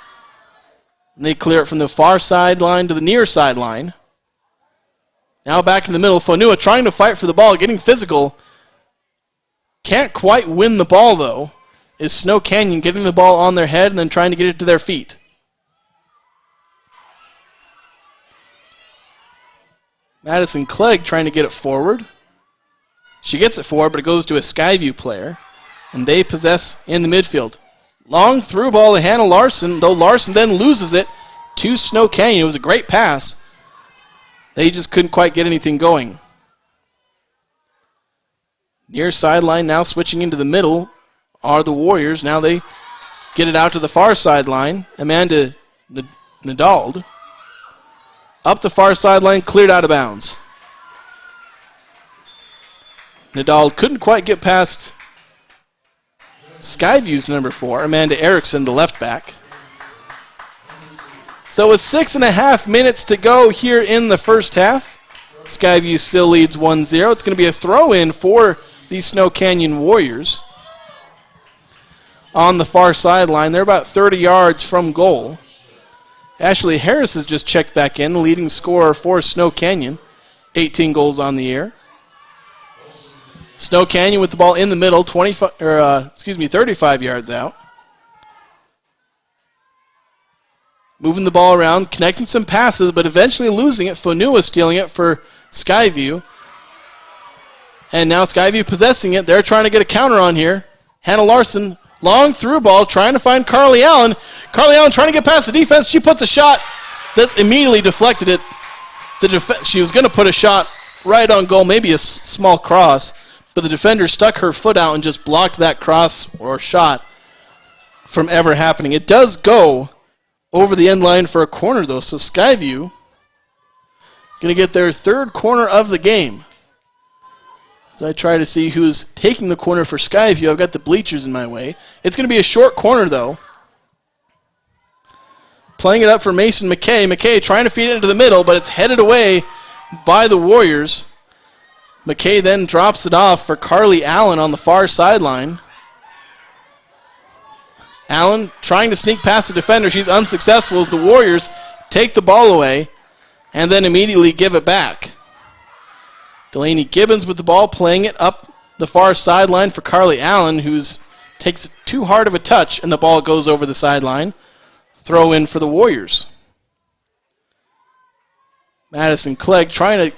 Speaker 2: And they clear it from the far sideline to the near sideline. Now back in the middle, Fonua trying to fight for the ball, getting physical. Can't quite win the ball though. Is Snow Canyon getting the ball on their head and then trying to get it to their feet. Madison Clegg trying to get it forward. She gets it forward, but it goes to a Skyview player. And they possess in the midfield. Long through ball to Hannah Larson, though Larson then loses it to Snow Canyon. It was a great pass. They just couldn't quite get anything going. Near sideline now switching into the middle are the Warriors. Now they get it out to the far sideline. Amanda Nadald. Up the far sideline, cleared out of bounds. Nadal couldn't quite get past Skyview's number 4, Amanda Erickson, the left back. So with 6.5 minutes to go here in the first half, Skyview still leads 1-0. It's going to be a throw-in for the Snow Canyon Warriors. On the far sideline, they're about 30 yards from goal. Ashley Harris has just checked back in, the leading scorer for Snow Canyon. 18 goals on the year. Snow Canyon with the ball in the middle, 35 yards out. moving the ball around, connecting some passes, but eventually losing it. Fonua stealing it for Skyview. And now Skyview possessing it. They're trying to get a counter on here. Hannah Larson, long through ball, trying to find Carly Allen. Carly Allen trying to get past the defense. She puts a shot that's immediately deflected it. She was going to put a shot right on goal, maybe a small cross, but the defender stuck her foot out and just blocked that cross or shot from ever happening. It does go over the end line for a corner, though, so Skyview going to get their third corner of the game. As I try to see who's taking the corner for Skyview, I've got the bleachers in my way. It's going to be a short corner, though. Playing it up for Mason McKay. McKay trying to feed it into the middle, but it's headed away by the Warriors. McKay then drops it off for Carly Allen on the far sideline. Allen trying to sneak past the defender. She's unsuccessful as the Warriors take the ball away and then immediately give it back. Delaney Gibbons with the ball, playing it up the far sideline for Carly Allen, who takes too hard of a touch, and the ball goes over the sideline. Throw in for the Warriors. Madison Clegg trying to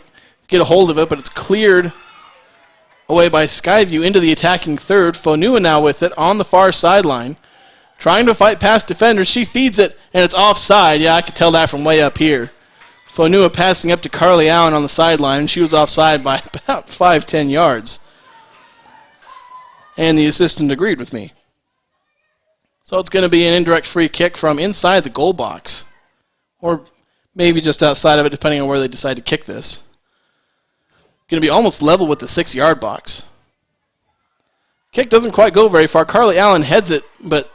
Speaker 2: get a hold of it, but it's cleared away by Skyview into the attacking third. Fonua now with it on the far sideline. Trying to fight past defenders. She feeds it, and it's offside. Yeah, I could tell that from way up here. Fonua passing up to Carly Allen on the sideline. She was offside by about 5-10 yards. And the assistant agreed with me. So it's going to be an indirect free kick from inside the goal box. Or maybe just outside of it, depending on where they decide to kick this. Going to be almost level with the 6-yard box. Kick doesn't quite go very far. Carly Allen heads it, but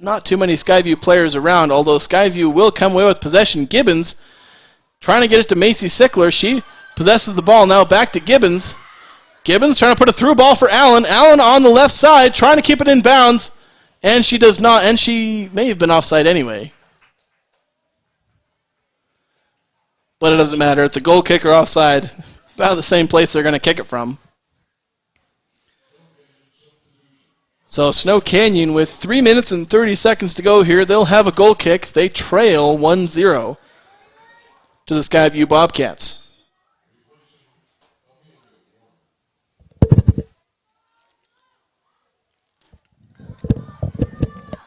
Speaker 2: not too many Skyview players around, although Skyview will come away with possession. Gibbons trying to get it to Macy Sickler. She possesses the ball. Now back to Gibbons. Gibbons trying to put a through ball for Allen. Allen on the left side trying to keep it in bounds. And she does not, and she may have been offside anyway. But it doesn't matter. It's a goal kick or offside. About the same place they're going to kick it from. So Snow Canyon with 3 minutes and 30 seconds to go here. They'll have a goal kick. They trail 1-0 to the Skyview Bobcats.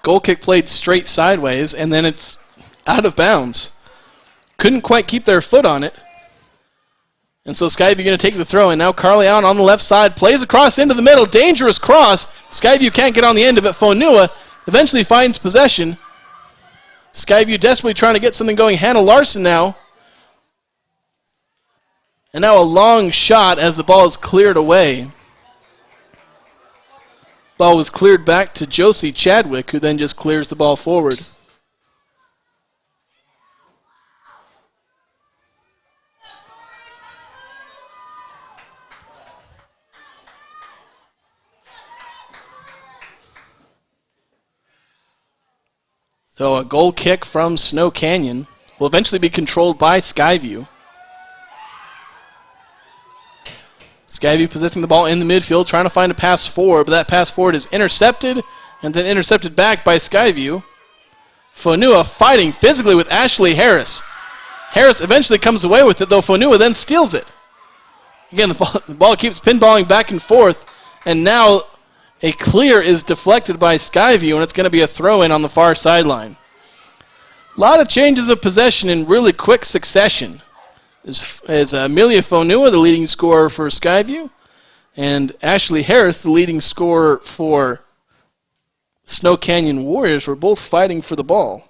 Speaker 2: Goal kick played straight sideways, and then it's out of bounds. Couldn't quite keep their foot on it. And so Skyview going to take the throw, and now Carly Allen on the left side plays across into the middle. Dangerous cross. Skyview can't get on the end of it. Fonua eventually finds possession. Skyview desperately trying to get something going. Hannah Larson now. And now a long shot as the ball is cleared away. Ball was cleared back to Josie Chadwick, who then just clears the ball forward. So a goal kick from Snow Canyon will eventually be controlled by Skyview. Skyview possessing the ball in the midfield, trying to find a pass forward, but that pass forward is intercepted, and then intercepted back by Skyview. Fonua fighting physically with Ashley Harris. Harris eventually comes away with it, though Fonua then steals it. Again, the ball keeps pinballing back and forth, and now a clear is deflected by Skyview, and it's going to be a throw-in on the far sideline. A lot of changes of possession in really quick succession. As Amelia Fonua, the leading scorer for Skyview, and Ashley Harris, the leading scorer for Snow Canyon Warriors, were both fighting for the ball.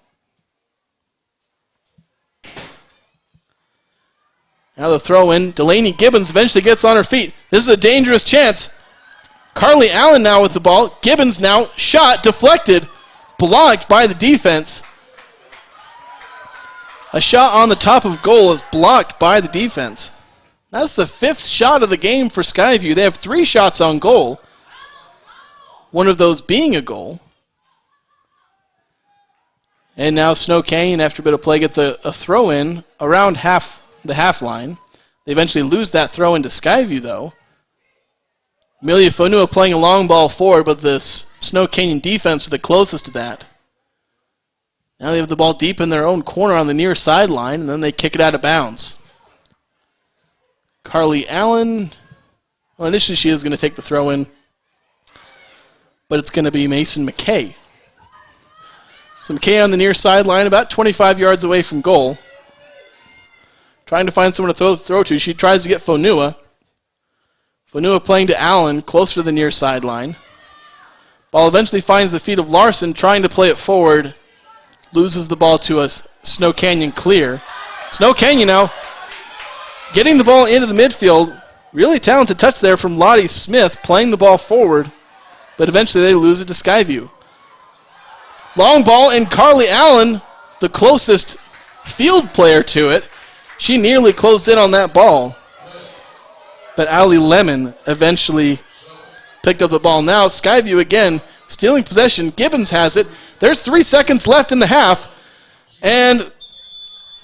Speaker 2: Now the throw-in. Delaney Gibbons eventually gets on her feet. This is a dangerous chance. Carly Allen now with the ball. Gibbons now shot, deflected, blocked by the defense. A shot on the top of goal is blocked by the defense. That's the 5th shot of the game for Skyview. They have 3 shots on goal. One of those being a goal. And now Snow Canyon, after a bit of play, get a throw-in around the half line. They eventually lose that throw-in to Skyview, though. Amelia Fonua playing a long ball forward, but the Snow Canyon defense is the closest to that. Now they have the ball deep in their own corner on the near sideline, and then they kick it out of bounds. Carly Allen, well, initially she is going to take the throw in, but it's going to be Mason McKay. So McKay on the near sideline, about 25 yards away from goal. Trying to find someone to throw to. She tries to get Fonua. Fonua playing to Allen, closer to the near sideline. Ball eventually finds the feet of Larson, trying to play it forward. Loses the ball to us. Snow Canyon clear. Snow Canyon now getting the ball into the midfield. Really talented touch there from Lottie Smith, playing the ball forward. But eventually they lose it to Skyview. Long ball, and Carly Allen, the closest field player to it. She nearly closed in on that ball. But Allie Lemon eventually picked up the ball. Now Skyview again stealing possession. Gibbons has it. There's 3 seconds left in the half. And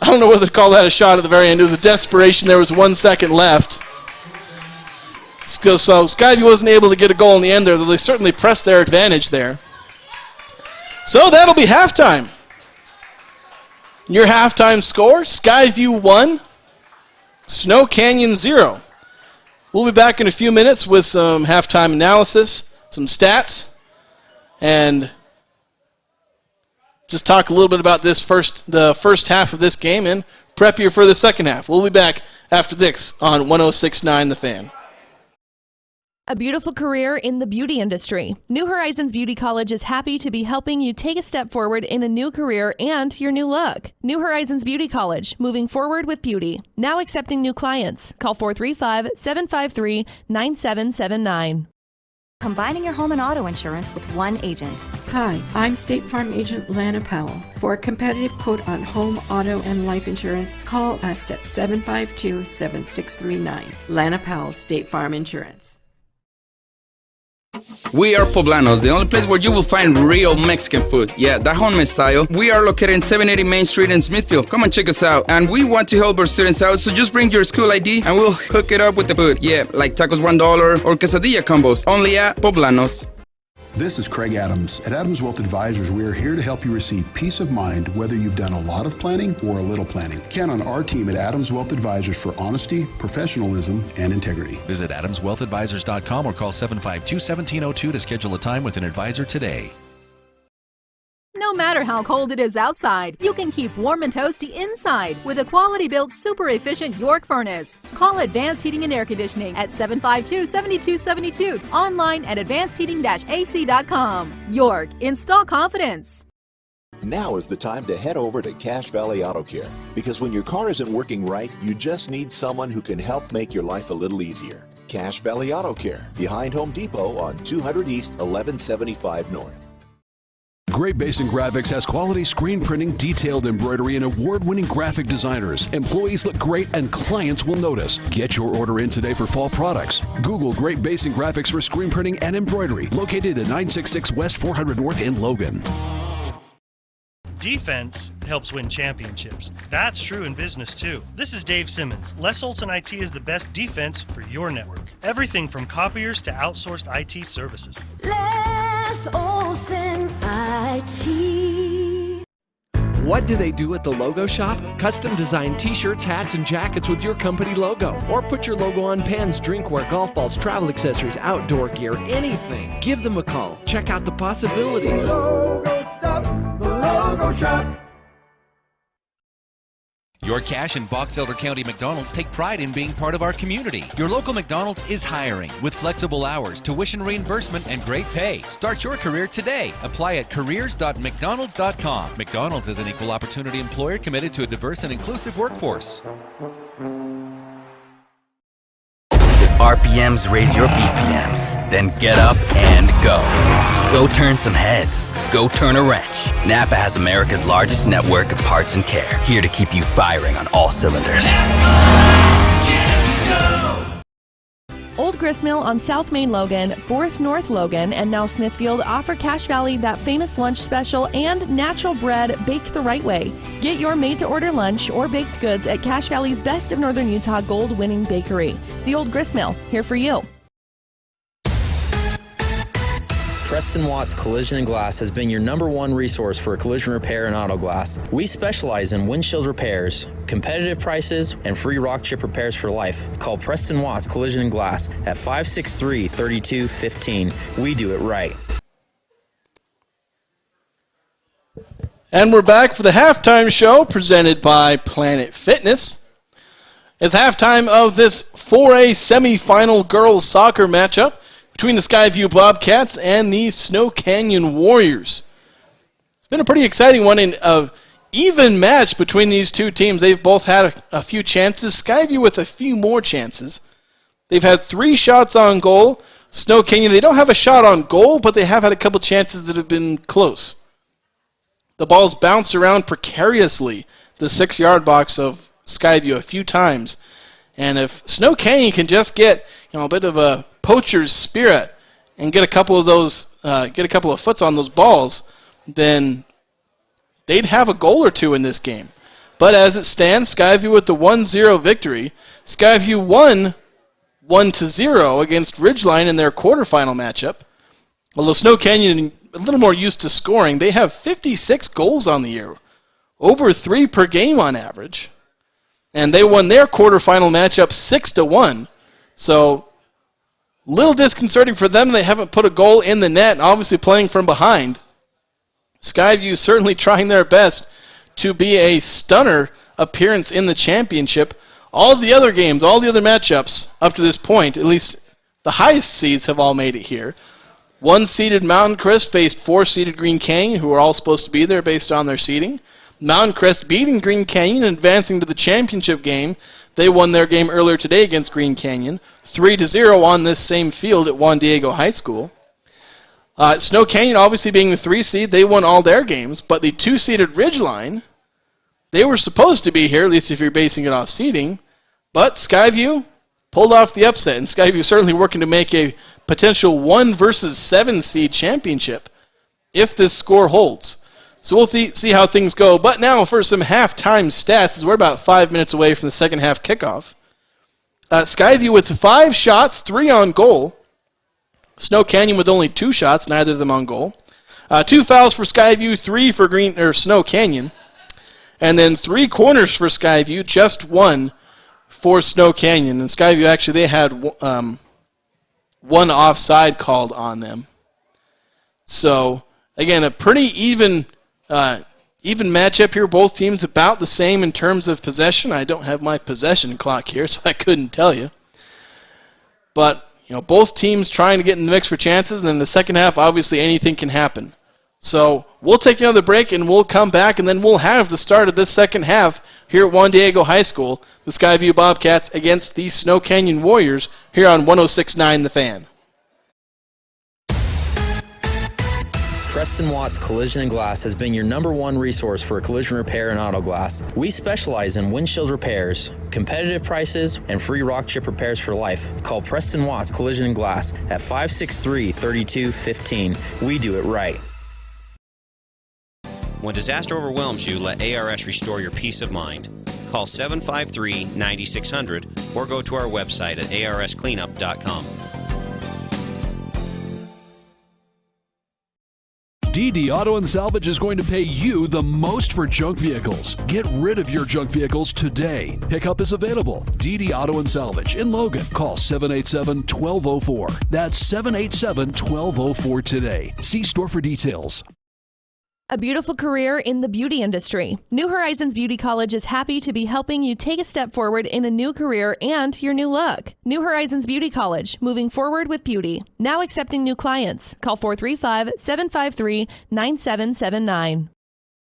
Speaker 2: I don't know whether to call that a shot at the very end. It was a desperation. There was 1 second left. So Skyview wasn't able to get a goal in the end there, though they certainly pressed their advantage there. So that'll be halftime. Your halftime score, Skyview 1, Snow Canyon 0. We'll be back in a few minutes with some halftime analysis, some stats, and just talk a little bit about the first half of this game and prep you for the second half. We'll be back after this on 106.9 The Fan.
Speaker 11: A beautiful career in the beauty industry. New Horizons Beauty College is happy to be helping you take a step forward in a new career and your new look. New Horizons Beauty College, moving forward with beauty. Now accepting new clients. Call 435-753-9779.
Speaker 14: Combining your home and auto insurance with one agent.
Speaker 15: Hi, I'm State Farm Agent Lana Powell. For a competitive quote on home, auto, and life insurance, call us at 752-7639. Lana Powell, State Farm Insurance.
Speaker 16: We are Poblanos, the only place where you will find real Mexican food. Yeah, that homemade style. We are located in 780 Main Street in Smithfield. Come and check us out. And we want to help our students out, so just bring your school ID and we'll hook it up with the food. Yeah, like tacos $1 or quesadilla combos. Only at Poblanos.
Speaker 3: This is Craig Adams. At Adams Wealth Advisors, we are here to help you receive peace of mind whether you've done a lot of planning or a little planning. Count on our team at Adams Wealth Advisors for honesty, professionalism, and integrity.
Speaker 1: Visit adamswealthadvisors.com or call 752-1702 to schedule a time with an advisor today.
Speaker 4: No matter how cold it is outside, you can keep warm and toasty inside with a quality-built, super-efficient York furnace. Call Advanced Heating and Air Conditioning at 752-7272. Online at advancedheating-ac.com. York, install confidence.
Speaker 5: Now is the time to head over to Cache Valley Auto Care, because when your car isn't working right, you just need someone who can help make your life a little easier. Cache Valley Auto Care, behind Home Depot on 200 East, 1175 North.
Speaker 6: Great Basin Graphics has quality screen printing, detailed embroidery, and award-winning graphic designers. Employees look great and clients will notice. Get your order in today for fall products. Google Great Basin Graphics for screen printing and embroidery, located at 966 West 400 North in Logan.
Speaker 7: Defense helps win championships. That's true in business too. This is Dave Simmons. Les Olson IT is the best defense for your network. Everything from copiers to outsourced IT services.
Speaker 8: Les Olson IT.
Speaker 9: What do they do at the Logo Shop? Custom design t-shirts, hats, and jackets with your company logo. Or put your logo on pens, drinkware, golf balls, travel accessories, outdoor gear, anything. Give them a call. Check out the possibilities.
Speaker 8: Logo stuff, the Logo Shop.
Speaker 1: Your Cache and Box Elder County McDonald's take pride in being part of our community. Your local McDonald's is hiring with flexible hours, tuition reimbursement, and great pay. Start your career today. Apply at careers.mcdonalds.com. McDonald's is an equal opportunity employer committed to a diverse and inclusive workforce.
Speaker 10: RPMs raise your BPMs. Then get up and go. Go turn some heads. Go turn a wrench. Napa has America's largest network of parts and care, here to keep you firing on all cylinders.
Speaker 11: Old Gristmill on South Main Logan, 4th North Logan, and now Smithfield offer Cache Valley that famous lunch special and natural bread baked the right way. Get your made-to-order lunch or baked goods at Cache Valley's Best of Northern Utah gold-winning bakery. The Old Gristmill, here for you.
Speaker 12: Preston Watts Collision and Glass has been your #1 resource for collision repair and auto glass. We specialize in windshield repairs, competitive prices, and free rock chip repairs for life. Call Preston Watts Collision and Glass at 563-3215. We do it right.
Speaker 2: And we're back for the halftime show presented by Planet Fitness. It's halftime of this 4A semifinal girls soccer matchup between the Skyview Bobcats and the Snow Canyon Warriors. It's been a pretty exciting one, in an even match between these two teams. They've both had a few chances. Skyview with a few more chances. They've had 3 shots on goal. Snow Canyon, they don't have a shot on goal, but they have had a couple chances that have been close. The ball's bounced around precariously the 6-yard box of Skyview a few times. And if Snow Canyon can just get a bit of a poacher's spirit and get a couple of those, get a couple of foots on those balls, then they'd have a goal or two in this game. But as it stands, Skyview with the 1-0 victory. Skyview won 1-0 against Ridgeline in their quarterfinal matchup. Although Snow Canyon a little more used to scoring, they have 56 goals on the year, over 3 per game on average. And they won their quarterfinal matchup 6-1. So a little disconcerting for them. They haven't put a goal in the net, and obviously playing from behind. Skyview certainly trying their best to be a stunner appearance in the championship. All the other games, all the other matchups up to this point, at least the highest seeds have all made it here. 1-seeded Mountain Crest faced 4-seeded Green Canyon, who are all supposed to be there based on their seeding. Mountain Crest beating Green Canyon and advancing to the championship game. They won their game earlier today against Green Canyon, 3-0 on this same field at Juan Diego High School. Snow Canyon obviously being the 3 seed, they won all their games, but the 2-seeded Ridgeline, they were supposed to be here, at least if you're basing it off seeding, but Skyview pulled off the upset, and Skyview certainly working to make a potential 1 versus 7 seed championship if this score holds. So we'll see how things go. But now for some halftime stats, as we're about 5 minutes away from the second half kickoff. Skyview with 5 shots, 3 on goal. Snow Canyon with only 2 shots, neither of them on goal. 2 fouls for Skyview, 3 for Snow Canyon. And then 3 corners for Skyview, just 1 for Snow Canyon. And Skyview, actually, they had 1 offside called on them. So, again, a pretty even matchup here. Both teams about the same in terms of possession. I don't have my possession clock here, so I couldn't tell you. But, both teams trying to get in the mix for chances, and in the second half, obviously anything can happen. So we'll take another break, and we'll come back, and then we'll have the start of this second half here at Juan Diego High School, the Skyview Bobcats against the Snow Canyon Warriors here on 106.9 The Fan.
Speaker 12: Preston Watts Collision and Glass has been your #1 resource for collision repair and auto glass. We specialize in windshield repairs, competitive prices, and free rock chip repairs for life. Call Preston Watts Collision and Glass at 563-3215. We do it right.
Speaker 13: When disaster overwhelms you, let ARS restore your peace of mind. Call 753-9600 or go to our website at arscleanup.com.
Speaker 6: DD Auto and Salvage is going to pay you the most for junk vehicles. Get rid of your junk vehicles today. Pickup is available. DD Auto and Salvage in Logan. Call 787-1204. That's 787-1204 today. See store for details.
Speaker 11: A beautiful career in the beauty industry. New Horizons Beauty College is happy to be helping you take a step forward in a new career and your new look. New Horizons Beauty College, moving forward with beauty. Now accepting new clients. Call 435-753-9779.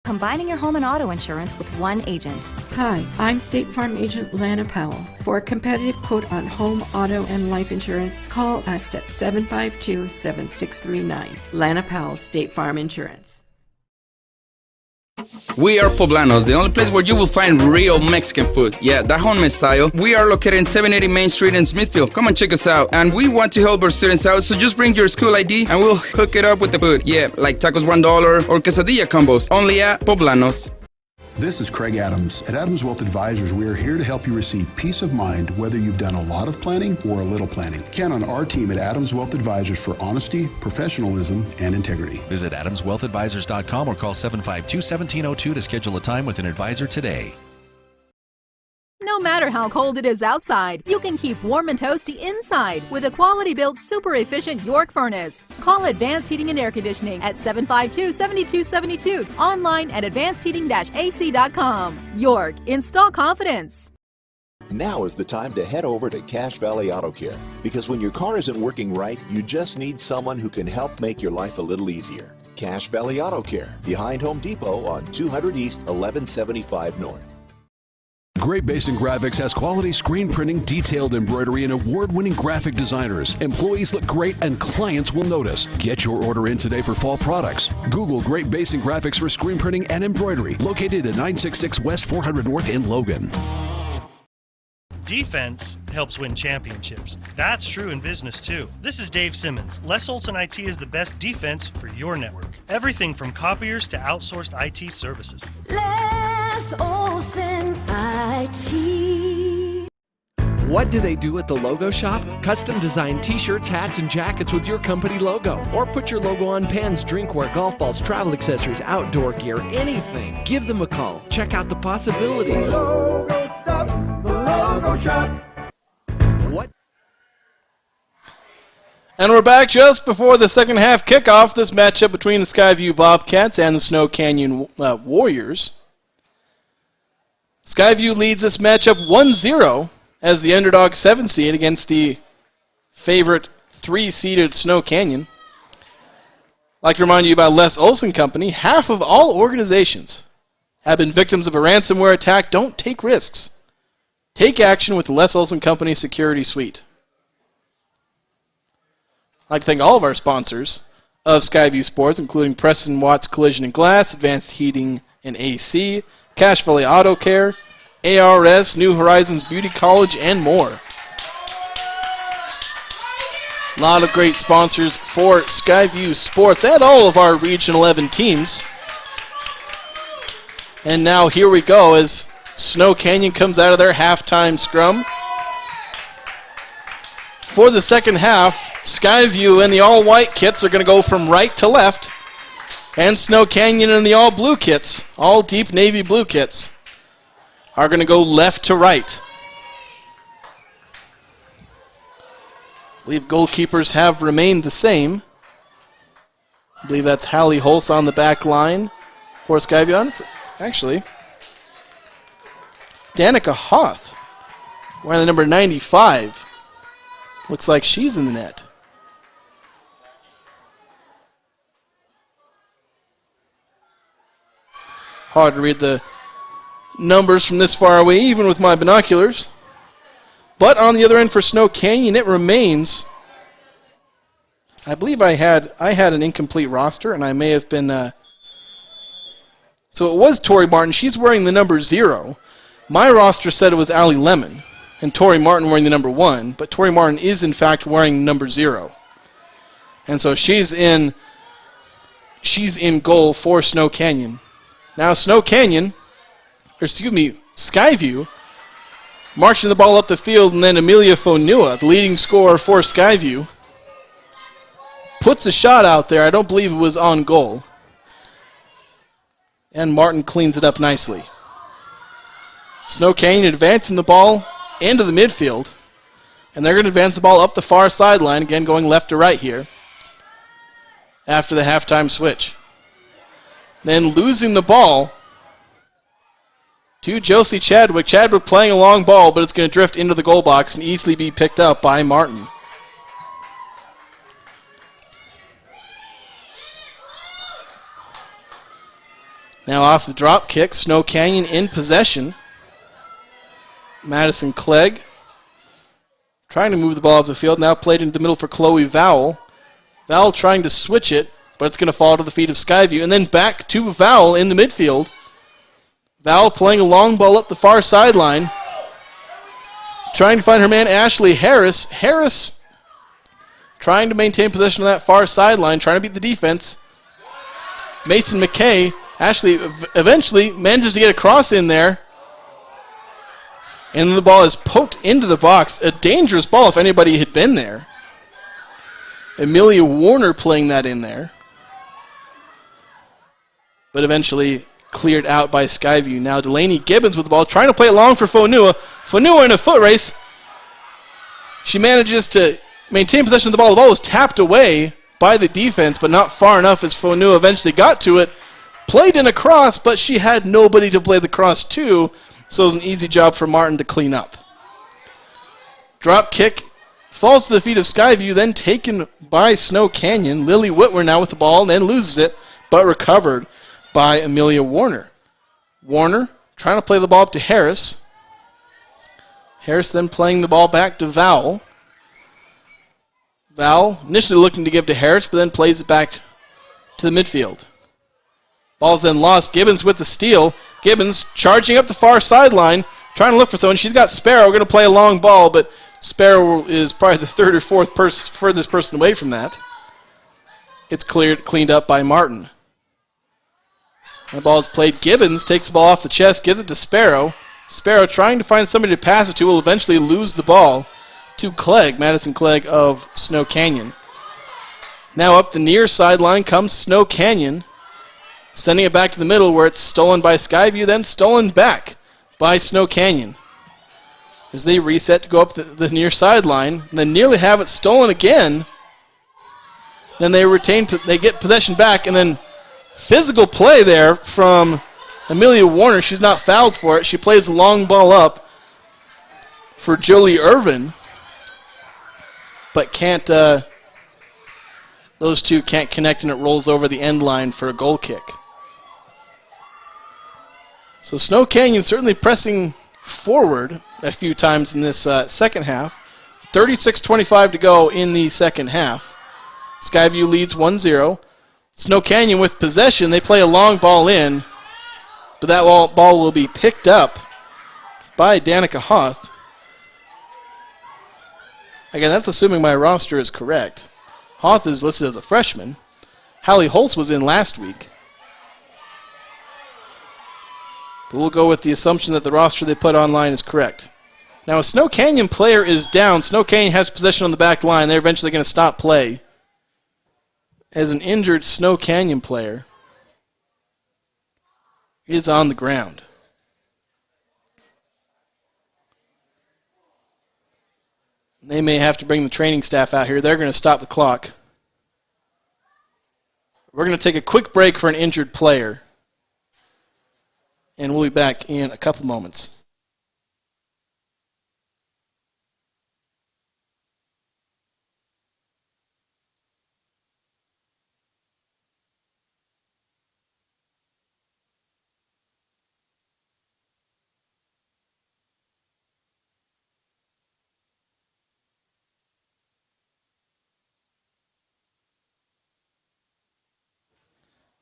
Speaker 14: Combining your home and auto insurance with one agent.
Speaker 15: Hi, I'm State Farm Agent Lana Powell. For a competitive quote on home, auto, and life insurance, call us at 752-7639. Lana Powell, State Farm Insurance.
Speaker 16: We are Poblanos, the only place where you will find real Mexican food. Yeah, that homemade style. We are located in 780 Main Street in Smithfield. Come and check us out. And we want to help our students out, so just bring your school ID and we'll hook it up with the food. Yeah, like tacos $1 or quesadilla combos. Only at Poblanos.
Speaker 3: This is Craig Adams. At Adams Wealth Advisors, we are here to help you receive peace of mind whether you've done a lot of planning or a little planning. Count on our team at Adams Wealth Advisors for honesty, professionalism, and integrity.
Speaker 1: Visit adamswealthadvisors.com or call 752-1702 to schedule a time with an advisor today.
Speaker 4: No matter how cold it is outside, you can keep warm and toasty inside with a quality-built, super-efficient York furnace. Call Advanced Heating and Air Conditioning at 752-7272. Online at advancedheating-ac.com. York, install confidence.
Speaker 5: Now is the time to head over to Cache Valley Auto Care, because when your car isn't working right, you just need someone who can help make your life a little easier. Cache Valley Auto Care, behind Home Depot on 200 East, 1175 North.
Speaker 6: Great Basin Graphics has quality screen printing, detailed embroidery, and award-winning graphic designers. Employees look great and clients will notice. Get your order in today for fall products. Google Great Basin Graphics for screen printing and embroidery, located at 966 West 400 North in Logan.
Speaker 7: Defense helps win championships. That's true in business too. This is Dave Simmons. Les Olson IT is the best defense for your network. Everything from copiers to outsourced IT services.
Speaker 8: Les Olson IT.
Speaker 9: What do they do at the Logo Shop? Custom design t-shirts, hats, and jackets with your company logo. Or put your logo on pens, drinkware, golf balls, travel accessories, outdoor gear, anything. Give them a call. Check out the possibilities.
Speaker 8: Logo stuff, the Logo Shop.
Speaker 9: What?
Speaker 2: And we're back just before the second half kickoff. This matchup between the Skyview Bobcats and the Snow Canyon Warriors. Skyview leads this matchup 1-0 as the underdog 7 seed against the favorite 3-seeded Snow Canyon. I'd like to remind you about Les Olson Company. Half of all organizations have been victims of a ransomware attack. Don't take risks. Take action with the Les Olson Company Security Suite. I'd like to thank all of our sponsors of Skyview Sports, including Preston Watts Collision and Glass, Advanced Heating and AC, Cache Valley Auto Care, ARS, New Horizons Beauty College, and more. A lot of great sponsors for Skyview Sports and all of our Region 11 teams. And now here we go as Snow Canyon comes out of their halftime scrum. For the second half, Skyview and the all-white kits are going to go from right to left. And Snow Canyon and the all-blue kits, all deep navy blue kits, are going to go left to right. I believe goalkeepers have remained the same. I believe that's Hallie Hulse on the back line for Skyview. It's actually Danica Hoth, wearing the number 95. Looks like she's in the net. Hard to read the numbers from this far away, even with my binoculars. But on the other end for Snow Canyon, it remains. I believe I had an incomplete roster, and I may have been. So it was Tori Martin. She's wearing the number 0. My roster said it was Allie Lemon, and Tori Martin wearing the number 1. But Tori Martin is in fact wearing number 0, and so she's in goal for Snow Canyon. Now Skyview, marching the ball up the field, and then Amelia Fonua, the leading scorer for Skyview, puts a shot out there. I don't believe it was on goal. And Martin cleans it up nicely. Snow Canyon advancing the ball into the midfield, and they're going to advance the ball up the far sideline, again going left to right here, after the halftime switch. Then losing the ball to Josie Chadwick. Chadwick playing a long ball, but it's going to drift into the goal box and easily be picked up by Martin. Now off the drop kick, Snow Canyon in possession. Madison Clegg trying to move the ball up the field. Now played into the middle for Chloe Vowell. Vowell trying to switch it, but it's going to fall to the feet of Skyview. And then back to Vowell in the midfield. Vowell playing a long ball up the far sideline. Trying to find her man Ashley Harris. Harris trying to maintain possession of that far sideline, trying to beat the defense. Mason McKay Ashley eventually manages to get a cross in there. And the ball is poked into the box. A dangerous ball if anybody had been there. Amelia Warner playing that in there. But eventually cleared out by Skyview. Now Delaney Gibbons with the ball, trying to play it long for Fonua. Fonua in a foot race. She manages to maintain possession of the ball. The ball was tapped away by the defense, but not far enough as Fonua eventually got to it. Played in a cross, but she had nobody to play the cross to. So it was an easy job for Martin to clean up. Drop kick falls to the feet of Skyview, then taken by Snow Canyon. Lily Whitwer now with the ball, and then loses it, but recovered by Amelia Warner. Warner trying to play the ball up to Harris. Harris then playing the ball back to Vowell. Vowell initially looking to give to Harris, but then plays it back to the midfield. Ball's then lost. Gibbons with the steal. Gibbons charging up the far sideline, trying to look for someone. She's got Sparrow. We're going to play a long ball, but Sparrow is probably the third or fourth furthest person away from that. It's cleaned up by Martin. The ball is played. Gibbons takes the ball off the chest, gives it to Sparrow. Sparrow trying to find somebody to pass it to, will eventually lose the ball to Clegg, Madison Clegg of Snow Canyon. Now up the near sideline comes Snow Canyon, sending it back to the middle where it's stolen by Skyview, then stolen back by Snow Canyon. As they reset to go up the near sideline, and then nearly have it stolen again. Then they get possession back, and then physical play there from Amelia Warner. She's not fouled for it. She plays a long ball up for Jolie Irvin, but can't. Those two can't connect, and it rolls over the end line for a goal kick. So Snow Canyon certainly pressing forward a few times in this second half. 36:25 to go in the second half. Skyview leads 1-0. Snow Canyon with possession. They play a long ball in, but that ball will be picked up by Danica Hoth. Again, that's assuming my roster is correct. Hoth is listed as a freshman. Hallie Holtz was in last week. But we'll go with the assumption that the roster they put online is correct. Now, a Snow Canyon player is down. Snow Canyon has possession on the back line. They're eventually going to stop play. As an injured Snow Canyon player is on the ground. They may have to bring the training staff out here. They're going to stop the clock. We're going to take a quick break for an injured player. And we'll be back in a couple moments.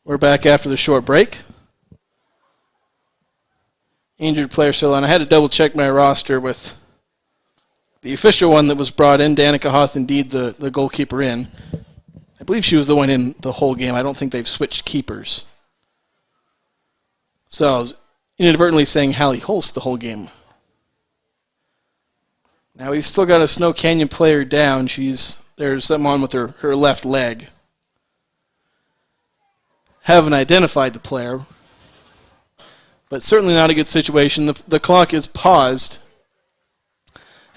Speaker 2: We're back after the short break. Injured player still on. I had to double check my roster with the official one that was brought in. Danica Hoth, indeed, the goalkeeper in. I believe she was the one in the whole game. I don't think they've switched keepers. So I was inadvertently saying Hallie Holst the whole game. Now we've still got a Snow Canyon player down. There's something on with her left leg. Haven't identified the player, but certainly not a good situation. The clock is paused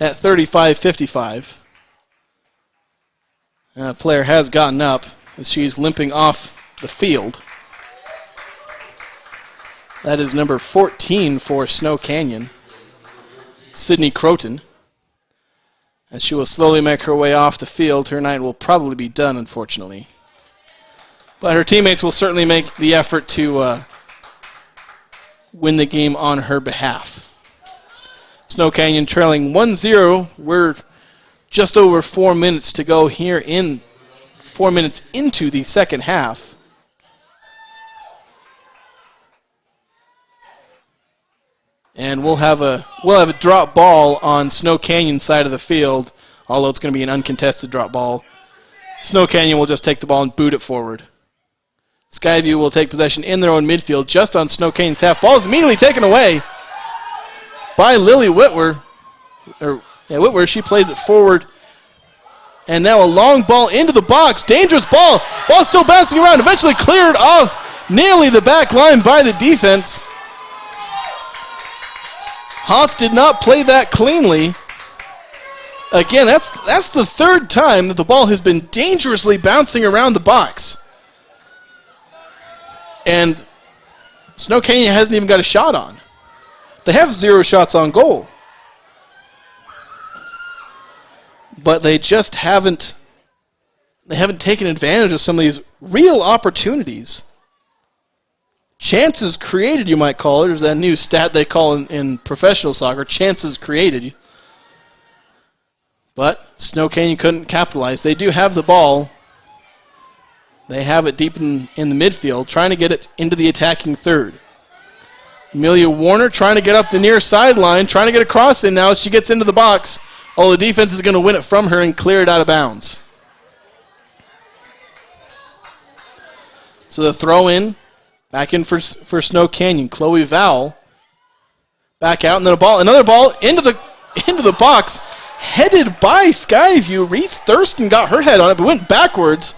Speaker 2: at 35:55. The player has gotten up as she's limping off the field. That is number 14 for Snow Canyon, Sydney Croton. As she will slowly make her way off the field, her night will probably be done, unfortunately. But her teammates will certainly make the effort to win the game on her behalf. Snow Canyon trailing 1-0. We're just over 4 minutes to go here 4 minutes into the second half. And we'll have a drop ball on Snow Canyon side of the field, although it's going to be an uncontested drop ball. Snow Canyon will just take the ball and boot it forward. Skyview will take possession in their own midfield just on Snow Canyon's half. Ball is immediately taken away by Lily Whitwer. Whitwer, she plays it forward. And now a long ball into the box. Dangerous ball. Ball still bouncing around. Eventually cleared off nearly the back line by the defense. Hoff did not play that cleanly. Again, that's the third time that the ball has been dangerously bouncing around the box. And Snow Canyon hasn't even got a shot on. They have 0 shots on goal. But they just haven't taken advantage of some of these real opportunities. Chances created, you might call it. There's that new stat they call in professional soccer, chances created. But Snow Canyon couldn't capitalize. They do have the ball. They have it deep in the midfield, trying to get it into the attacking third. Amelia Warner trying to get up the near sideline, trying to get a cross in now as she gets into the box. Oh, the defense is going to win it from her and clear it out of bounds. So the throw in, back in for Snow Canyon. Chloe Vowell back out, and then another ball into the box, headed by Skyview. Reese Thurston got her head on it, but went backwards,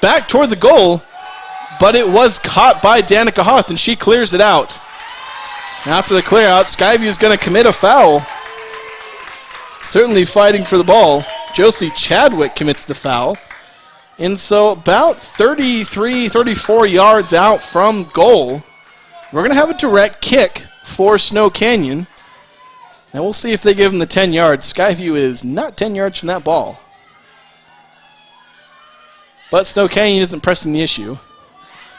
Speaker 2: back toward the goal, but it was caught by Danica Hoth, and she clears it out. And after the clear out, Skyview is going to commit a foul. Certainly fighting for the ball. Josie Chadwick commits the foul. And so about 33, 34 yards out from goal, we're going to have a direct kick for Snow Canyon. And we'll see if they give them the 10 yards. Skyview is not 10 yards from that ball. But Snow Canyon isn't pressing the issue.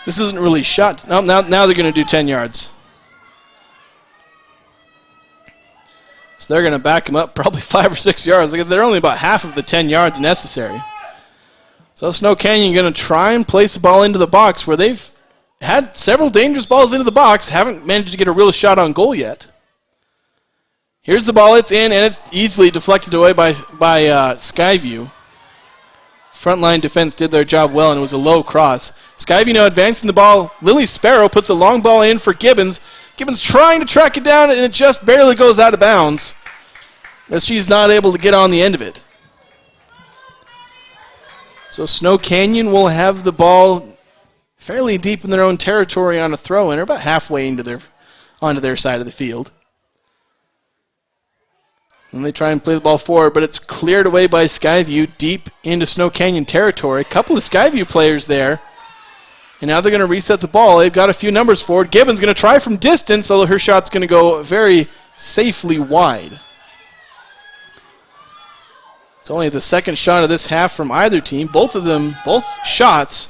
Speaker 2: This isn't really shot. Now they're going to do 10 yards. So they're going to back them up probably 5 or 6 yards. They're only about half of the 10 yards necessary. So Snow Canyon going to try and place the ball into the box where they've had several dangerous balls into the box. Haven't managed to get a real shot on goal yet. Here's the ball. It's in, and it's easily deflected away by Skyview. Frontline defense did their job well, and it was a low cross. Skyview now advancing the ball. Lily Sparrow puts a long ball in for Gibbons. Gibbons trying to track it down, and it just barely goes out of bounds as she's not able to get on the end of it. So Snow Canyon will have the ball fairly deep in their own territory on a throw-in, or about halfway onto their side of the field. And they try and play the ball forward, but it's cleared away by Skyview deep into Snow Canyon territory. A couple of Skyview players there. And now they're going to reset the ball. They've got a few numbers forward. Gibbons going to try from distance, although her shot's going to go very safely wide. It's only the second shot of this half from either team. Both shots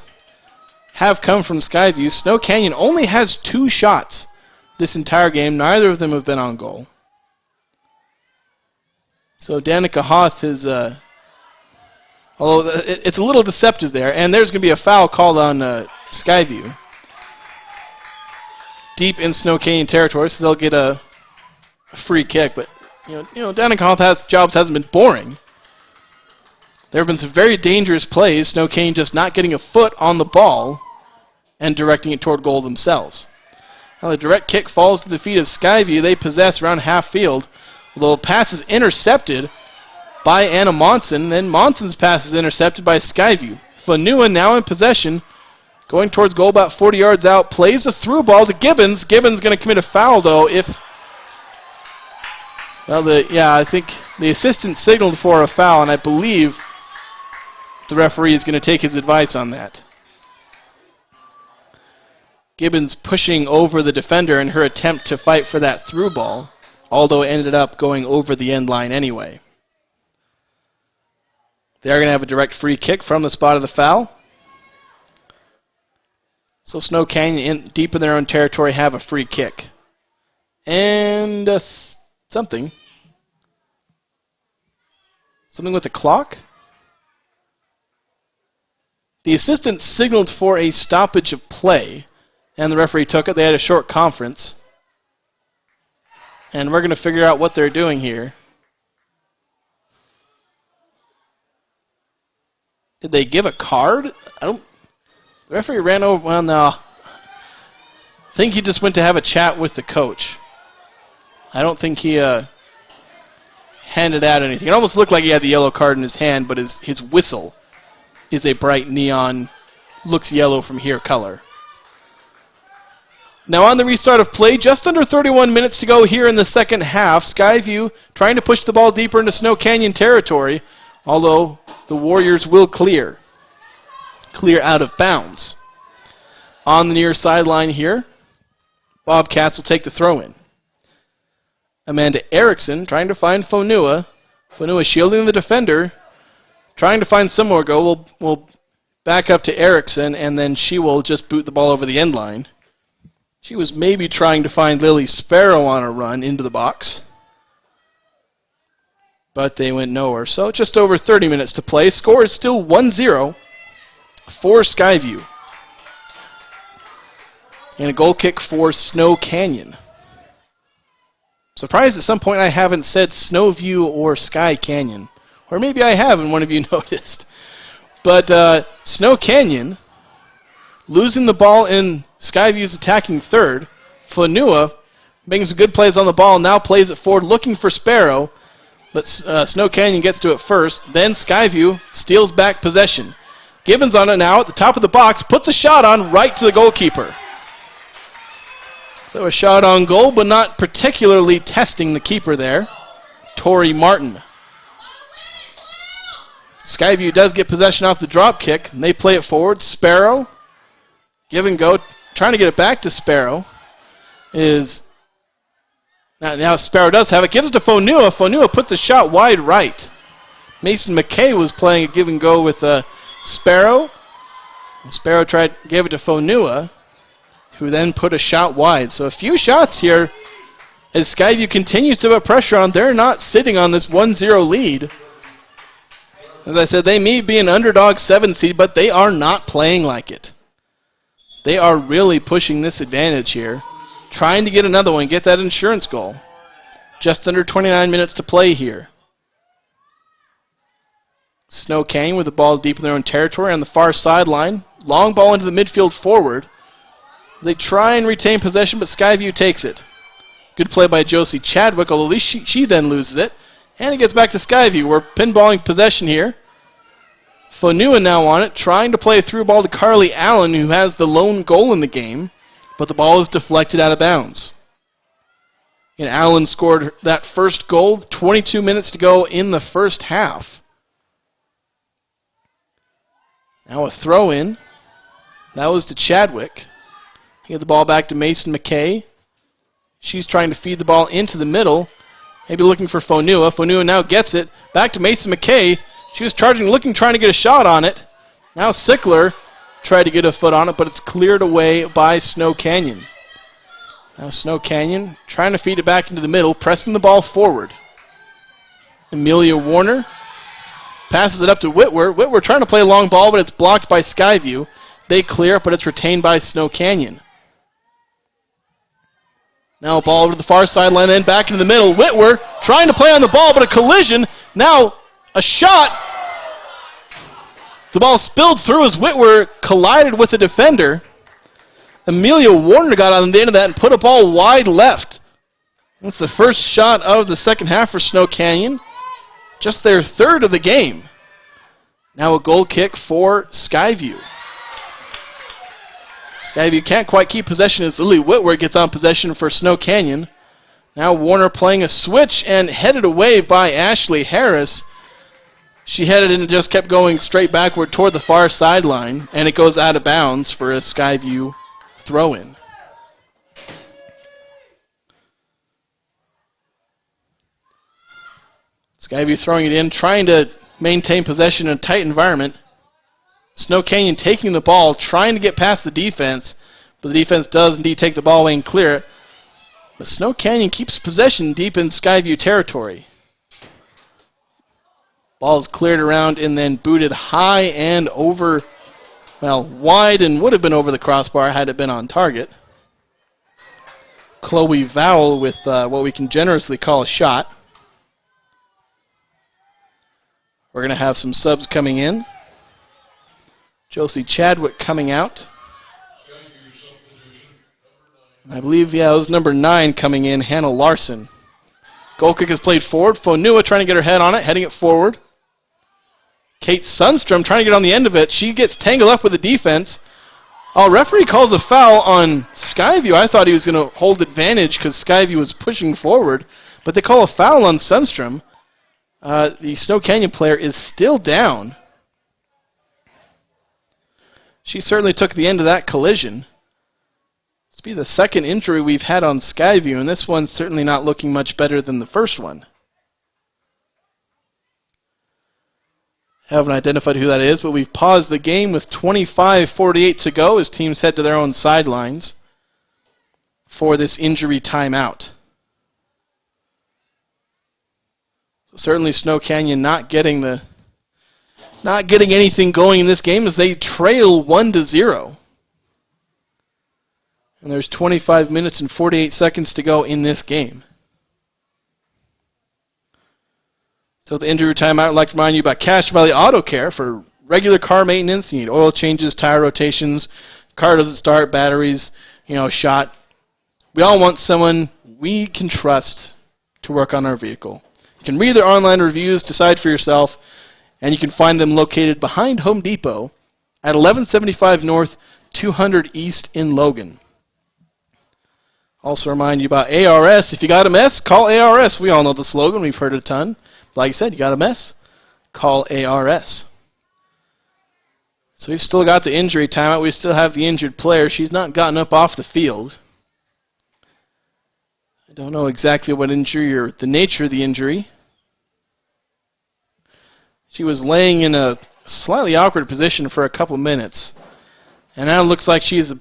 Speaker 2: have come from Skyview. Snow Canyon only has 2 shots this entire game. Neither of them have been on goal. So Danica Hoth is, although it's a little deceptive there, and there's going to be a foul called on Skyview. Deep in Snow Canyon territory, so they'll get a free kick. But Danica Hoth's jobs hasn't been boring. There have been some very dangerous plays. Snow Canyon just not getting a foot on the ball and directing it toward goal themselves. Now the direct kick falls to the feet of Skyview. They possess around half field. Although pass is intercepted by Anna Monson. Then Monson's pass is intercepted by Skyview. Fanua now in possession. Going towards goal about 40 yards out. Plays a through ball to Gibbons. Gibbons going to commit a foul though I think the assistant signaled for a foul, and I believe the referee is going to take his advice on that. Gibbons pushing over the defender in her attempt to fight for that through ball, although it ended up going over the end line anyway. They are going to have a direct free kick from the spot of the foul. So Snow Canyon, deep in their own territory, have a free kick. And something with the clock? The assistant signaled for a stoppage of play, and the referee took it. They had a short conference. And we're going to figure out what they're doing here. Did they give a card? The referee ran over. Well, no. I think he just went to have a chat with the coach. I don't think he handed out anything. It almost looked like he had the yellow card in his hand, but his whistle is a bright neon, looks yellow from here color. Now on the restart of play, just under 31 minutes to go here in the second half. Skyview trying to push the ball deeper into Snow Canyon territory, although the Warriors will clear out of bounds. On the near sideline here, Bobcats will take the throw in. Amanda Erickson trying to find Fonua. Fonua shielding the defender, trying to find somewhere to go. We'll back up to Erickson, and then she will just boot the ball over the end line. She was maybe trying to find Lily Sparrow on a run into the box, but they went nowhere. So just over 30 minutes to play. Score is still 1-0 for Skyview. And a goal kick for Snow Canyon. Surprised at some point I haven't said Snowview or Sky Canyon. Or maybe I have and one of you noticed. But Snow Canyon losing the ball in Skyview's attacking third. Fonua making some good plays on the ball, now plays it forward looking for Sparrow. But Snow Canyon gets to it first. Then Skyview steals back possession. Gibbons on it now at the top of the box, puts a shot on right to the goalkeeper. So a shot on goal, but not particularly testing the keeper there. Tori Martin. Skyview does get possession off the drop kick, and they play it forward. Sparrow, give and go, trying to get it back to Sparrow. Now Sparrow does have it, gives it to Fonua. Fonua puts a shot wide right. Mason McKay was playing a give and go with Sparrow. And Sparrow gave it to Fonua, who then put a shot wide. So a few shots here as Skyview continues to put pressure on. They're not sitting on this 1-0 lead. As I said, they may be an underdog 7 seed, but they are not playing like it. They are really pushing this advantage here, trying to get another one, get that insurance goal. Just under 29 minutes to play here. Snow Canyon with the ball deep in their own territory on the far sideline. Long ball into the midfield forward. They try and retain possession, but Skyview takes it. Good play by Josie Chadwick, although at least she then loses it. And it gets back to Skyview. We're pinballing possession here. Fonua now on it, trying to play a through ball to Carly Allen, who has the lone goal in the game, but the ball is deflected out of bounds. And Allen scored that first goal, 22 minutes to go in the first half. Now a throw in. That was to Chadwick. Get the ball back to Mason McKay. She's trying to feed the ball into the middle. Maybe looking for Fonua. Fonua now gets it. Back to Mason McKay. She was charging, trying to get a shot on it. Now Sickler tried to get a foot on it, but it's cleared away by Snow Canyon. Now Snow Canyon trying to feed it back into the middle, pressing the ball forward. Amelia Warner passes it up to Whitwer. Whitwer trying to play a long ball, but it's blocked by Skyview. They clear, but it's retained by Snow Canyon. Now a ball over to the far sideline, then back into the middle. Whitwer trying to play on the ball, but a collision. Now a shot. The ball spilled through as Whitwer collided with the defender. Amelia Warner got on the end of that and put a ball wide left. That's the first shot of the second half for Snow Canyon. Just their third of the game. Now a goal kick for Skyview. Skyview can't quite keep possession as Lily Whitwer gets on possession for Snow Canyon. Now Warner playing a switch and headed away by Ashley Harris. She headed in and just kept going straight backward toward the far sideline, and it goes out of bounds for a Skyview throw-in. Skyview throwing it in, trying to maintain possession in a tight environment. Snow Canyon taking the ball, trying to get past the defense, but the defense does indeed take the ball away and clear it. But Snow Canyon keeps possession deep in Skyview territory. Ball is cleared around and then booted high and over, wide and would have been over the crossbar had it been on target. Chloe Vowell with what we can generously call a shot. We're going to have some subs coming in. Josie Chadwick coming out. I believe, it was number 9 coming in, Hannah Larson. Goal kick is played forward. Fonua trying to get her head on it, heading it forward. Kate Sundstrom trying to get on the end of it. She gets tangled up with the defense. Referee calls a foul on Skyview. I thought he was going to hold advantage because Skyview was pushing forward, but they call a foul on Sundstrom. The Snow Canyon player is still down. She certainly took the end of that collision. This will be the second injury we've had on Skyview, and this one's certainly not looking much better than the first one. Haven't identified who that is, but we've paused the game with 25:48 to go as teams head to their own sidelines for this injury timeout. So certainly Snow Canyon not getting anything going in this game as they trail 1-0. And there's 25 minutes and 48 seconds to go in this game. So the injury timeout, I'd like to remind you about Cache Valley Auto Care for regular car maintenance. You need oil changes, tire rotations, car doesn't start, batteries, shot. We all want someone we can trust to work on our vehicle. You can read their online reviews, decide for yourself, and you can find them located behind Home Depot at 1175 North, 200 East in Logan. Also remind you about ARS. If you got a mess, call ARS. We all know the slogan. We've heard it a ton. Like I said, you got a mess, call ARS. So we've still got the injury timeout. We still have the injured player. She's not gotten up off the field. I don't know exactly what injury or the nature of the injury. She was laying in a slightly awkward position for a couple minutes. And now it looks like she's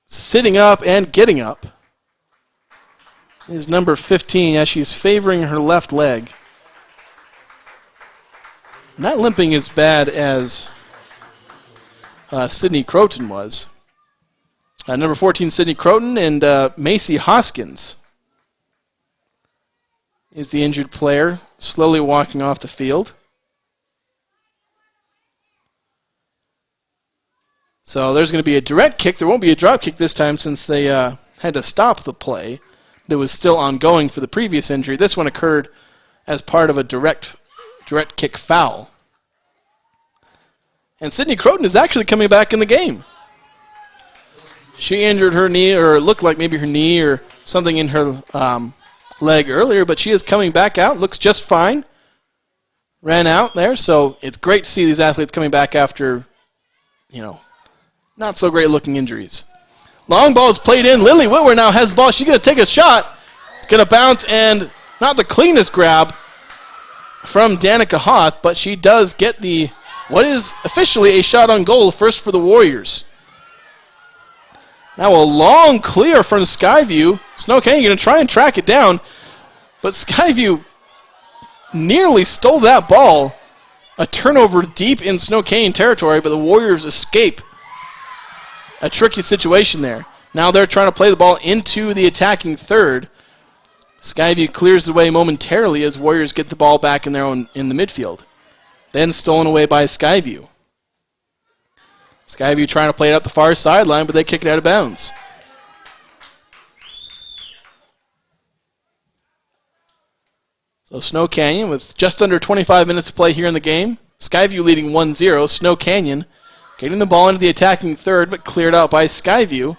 Speaker 2: sitting up and getting up. Is number 15 as she's favoring her left leg. Not limping as bad as Sydney Croton was. Number 14, Sydney Croton, and Macy Hoskins is the injured player, slowly walking off the field. So there's going to be a direct kick. There won't be a drop kick this time since they had to stop the play that was still ongoing for the previous injury. This one occurred as part of a direct kick foul. And Sydney Croton is actually coming back in the game. She injured her knee, or it looked like maybe her knee or something in her leg earlier, but she is coming back out, looks just fine. Ran out there, so it's great to see these athletes coming back after, not so great looking injuries. Long ball is played in. Lily Whitwer now has the ball. She's going to take a shot. It's going to bounce, and not the cleanest grab from Danica Hoth, but she does get what is officially a shot on goal, first for the Warriors. Now a long clear from Skyview. Snow Canyon going to try and track it down, but Skyview nearly stole that ball. A turnover deep in Snow Canyon territory, but the Warriors escape a tricky situation there. Now they're trying to play the ball into the attacking third. Skyview clears the way momentarily as Warriors get the ball back in the midfield. Then stolen away by Skyview. Skyview trying to play it up the far sideline, but they kick it out of bounds. So Snow Canyon with just under 25 minutes to play here in the game. Skyview leading 1-0. Snow Canyon getting the ball into the attacking third, but cleared out by Skyview.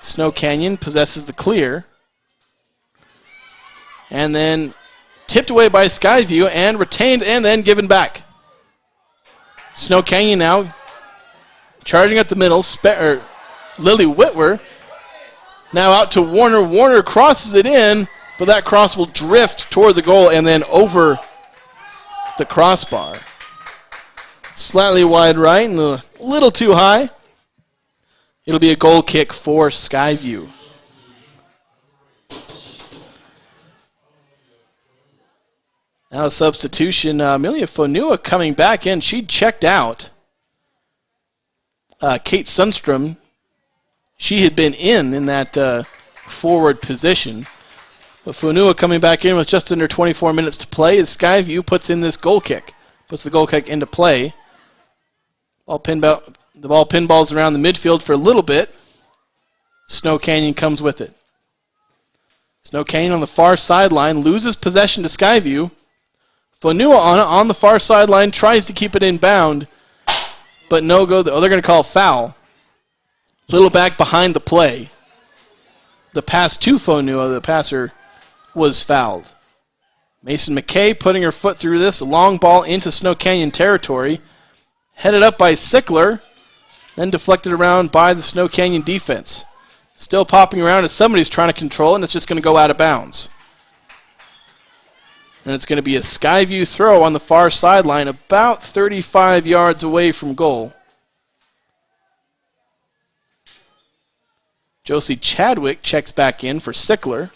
Speaker 2: Snow Canyon possesses the clear. And then tipped away by Skyview and retained and then given back. Snow Canyon now charging up the middle. Lily Whitwer now out to Warner. Warner crosses it in, but that cross will drift toward the goal and then over the crossbar. Slightly wide right and a little too high. It'll be a goal kick for Skyview. Now a substitution. Amelia Fonua coming back in. She checked out. Kate Sundstrom, she had been in that forward position. But Fonua coming back in with just under 24 minutes to play as Skyview puts in this goal kick. Puts the goal kick into play. Ball pinned The ball pinballs around the midfield for a little bit. Snow Canyon comes with it. Snow Canyon on the far sideline loses possession to Skyview. Fonua on the far sideline tries to keep it inbound, but no go. They're going to call foul. Little back behind the play. The pass to Fonua, the passer was fouled. Mason McKay putting her foot through this. Long ball into Snow Canyon territory. Headed up by Sickler, then deflected around by the Snow Canyon defense. Still popping around as somebody's trying to control it, and it's just going to go out of bounds. And it's going to be a Skyview throw on the far sideline, about 35 yards away from goal. Josie Chadwick checks back in for Sickler.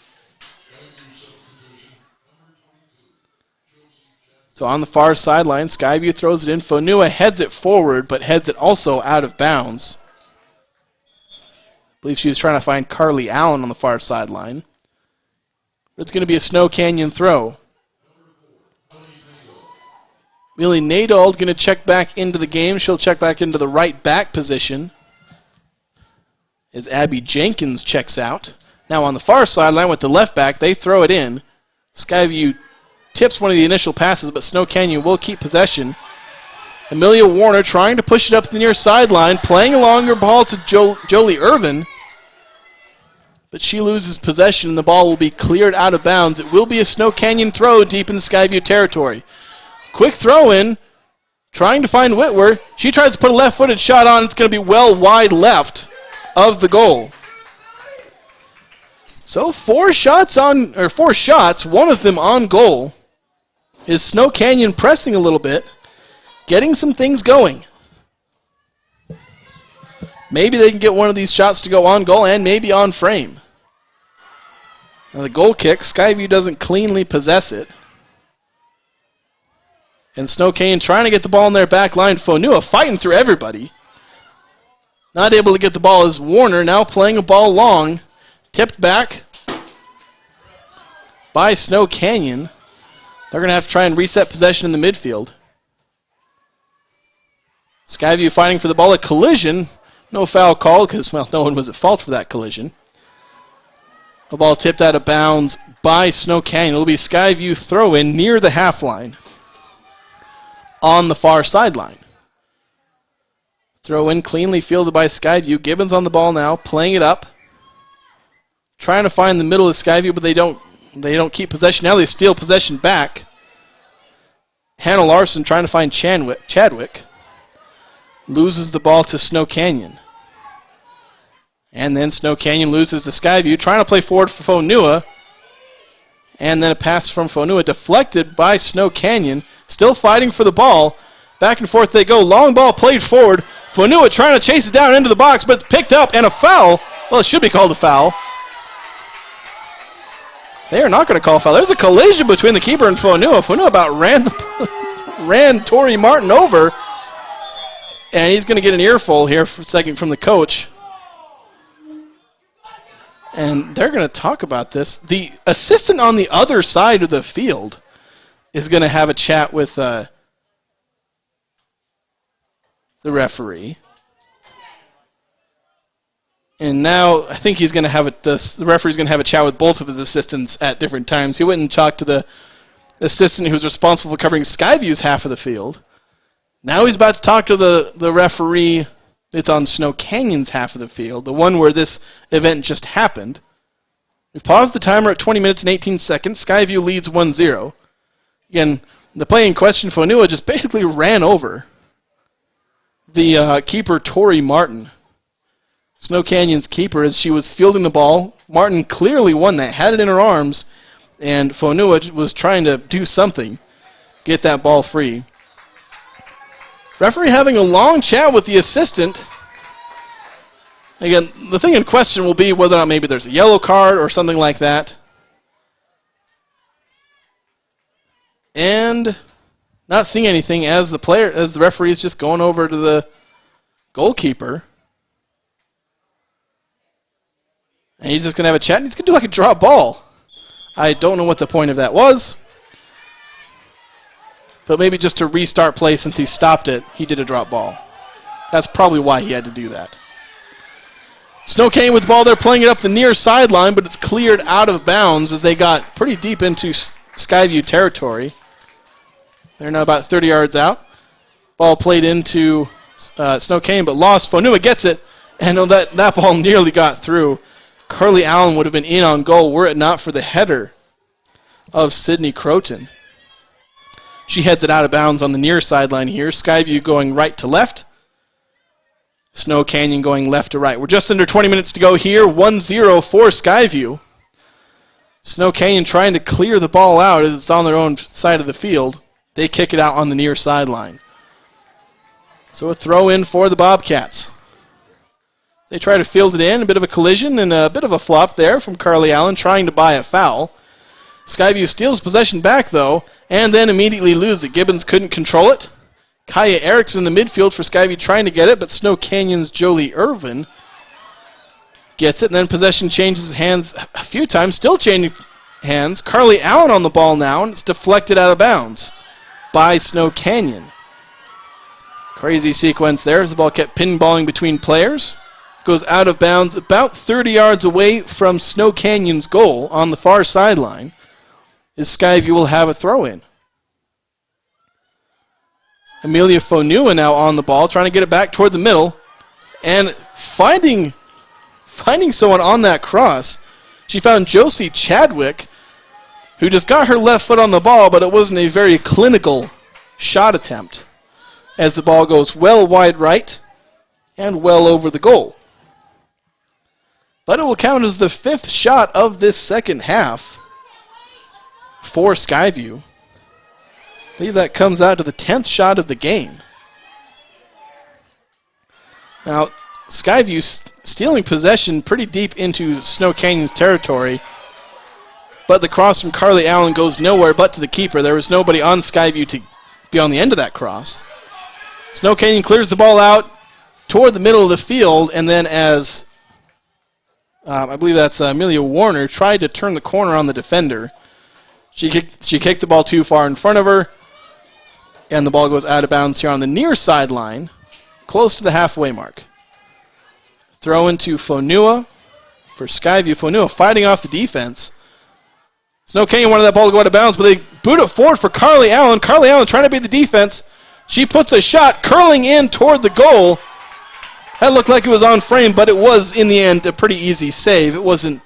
Speaker 2: So on the far sideline, Skyview throws it in. Fonua heads it forward, but heads it also out of bounds. I believe she was trying to find Carly Allen on the far sideline. But it's going to be a Snow Canyon throw. Millie Nadold going to check back into the game. She'll check back into the right back position as Abby Jenkins checks out. Now on the far sideline with the left back, they throw it in. Skyview tips one of the initial passes, but Snow Canyon will keep possession. Amelia Warner trying to push it up the near sideline, playing a longer ball to Jolie Irvin, but she loses possession and the ball will be cleared out of bounds. It will be a Snow Canyon throw deep in the Skyview territory. Quick throw in, trying to find Whitwer. She tries to put a left-footed shot on. It's going to be well wide left of the goal. So four shots, one of them on goal. Is Snow Canyon pressing a little bit, getting some things going. Maybe they can get one of these shots to go on goal and maybe on frame. Now the goal kick, Skyview doesn't cleanly possess it. And Snow Canyon trying to get the ball in their back line. Fonua fighting through everybody. Not able to get the ball is Warner, now playing a ball long. Tipped back by Snow Canyon. They're going to have to try and reset possession in the midfield. Skyview fighting for the ball. A collision. No foul called because, well, no one was at fault for that collision. The ball tipped out of bounds by Snow Canyon. It'll be Skyview throw-in near the half line on the far sideline. Throw-in cleanly fielded by Skyview. Gibbons on the ball now, playing it up. Trying to find the middle of Skyview, but they don't keep possession. Now they steal possession back. Hannah Larson trying to find Chadwick. Loses the ball to Snow Canyon. And then Snow Canyon loses to Skyview. Trying to play forward for Fonua. And then a pass from Fonua deflected by Snow Canyon. Still fighting for the ball. Back and forth they go. Long ball played forward. Fonua trying to chase it down into the box, but it's picked up and a foul. Well, it should be called a foul. They are not going to call a foul. There's a collision between the keeper and Fonua. Fonua about ran Tori Martin over. And he's going to get an earful here for a second from the coach. And they're going to talk about this. The assistant on the other side of the field is going to have a chat with the referee. And now I think he's going to have the referee's going to have a chat with both of his assistants at different times. He went and talked to the assistant who's responsible for covering Skyview's half of the field. Now he's about to talk to the referee that's on Snow Canyon's half of the field, the one where this event just happened. We've paused the timer at 20 minutes and 18 seconds. Skyview leads 1-0. Again, the play in question, Fonua just basically ran over the keeper, Tori Martin. Snow Canyon's keeper, as she was fielding the ball. Martin clearly won that, had it in her arms, and Fonua was trying to do something, get that ball free. Referee having a long chat with the assistant. Again, the thing in question will be whether or not maybe there's a yellow card or something like that. And not seeing anything as the referee is just going over to the goalkeeper. And he's just going to have a chat, and he's going to do like a drop ball. I don't know what the point of that was. But maybe just to restart play since he stopped it, he did a drop ball. That's probably why he had to do that. Snow Canyon with the ball there, playing it up the near sideline, but it's cleared out of bounds as they got pretty deep into Skyview territory. They're now about 30 yards out. Ball played into Snow Canyon, but lost. Fonua gets it, and that ball nearly got through. Carly Allen would have been in on goal were it not for the header of Sydney Croton. She heads it out of bounds on the near sideline here. Skyview going right to left. Snow Canyon going left to right. We're just under 20 minutes to go here. 1-0 for Skyview. Snow Canyon trying to clear the ball out as it's on their own side of the field. They kick it out on the near sideline. So a throw in for the Bobcats. They try to field it in. A bit of a collision and a bit of a flop there from Carly Allen trying to buy a foul. Skyview steals possession back, though, and then immediately lose it. Gibbons couldn't control it. Kaya Erickson in the midfield for Skyview trying to get it, but Snow Canyon's Jolie Irvin gets it, and then possession changes hands a few times, still changing hands. Carly Allen on the ball now, and it's deflected out of bounds by Snow Canyon. Crazy sequence there as the ball kept pinballing between players. Goes out of bounds about 30 yards away from Snow Canyon's goal on the far sideline. As Skyview will have a throw-in. Amelia Fonua now on the ball, trying to get it back toward the middle, and finding someone on that cross. She found Josie Chadwick, who just got her left foot on the ball, but it wasn't a very clinical shot attempt, as the ball goes well wide right and well over the goal. But it will count as the 5th shot of this second half for Skyview. I believe that comes out to the 10th shot of the game. Now, Skyview stealing possession pretty deep into Snow Canyon's territory, but the cross from Carly Allen goes nowhere but to the keeper. There was nobody on Skyview to be on the end of that cross. Snow Canyon clears the ball out toward the middle of the field, and then as I believe that's Amelia Warner tried to turn the corner on the defender, she kicked the ball too far in front of her, and the ball goes out of bounds here on the near sideline, close to the halfway mark. Throw into Fonua for Skyview. Fonua fighting off the defense. Snow Canyon wanted that ball to go out of bounds, but they boot it forward for Carly Allen. Carly Allen trying to beat the defense. She puts a shot curling in toward the goal. That looked like it was on frame, but it was, in the end, a pretty easy save. It wasn't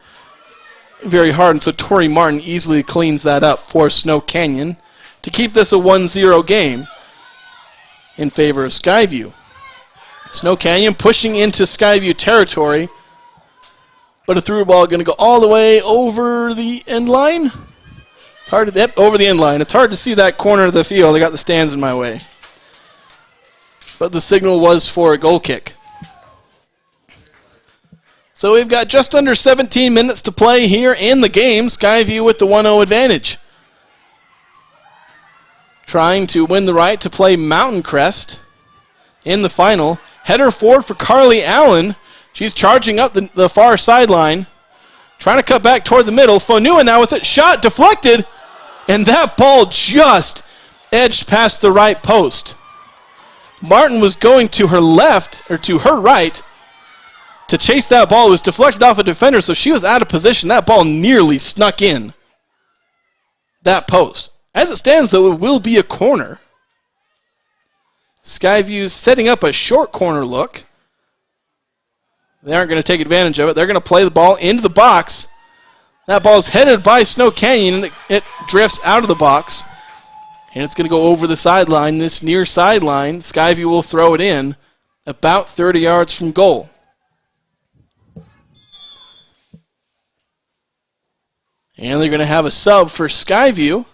Speaker 2: very hard, and so Tori Martin easily cleans that up for Snow Canyon to keep this a 1-0 game in favor of Skyview. Snow Canyon pushing into Skyview territory, but a through ball going to go all the way over the end line. It's hard to, over the end line. It's hard to see that corner of the field. I got the stands in my way. But the signal was for a goal kick. So we've got just under 17 minutes to play here in the game. Skyview with the 1-0 advantage. Trying to win the right to play Mountain Crest in the final. Header forward for Carly Allen. She's charging up the far sideline. Trying to cut back toward the middle. Fonua now with it. Shot deflected. And that ball just edged past the right post. Martin was going to her left, or to her right, to chase that ball. It was deflected off a defender, so she was out of position. That ball nearly snuck in that post. As it stands, though, it will be a corner. Skyview setting up a short corner look. They aren't going to take advantage of it. They're going to play the ball into the box. That ball is headed by Snow Canyon, and it drifts out of the box. And it's going to go over the sideline, this near sideline. Skyview will throw it in about 30 yards from goal. And they're going to have a sub for Skyview.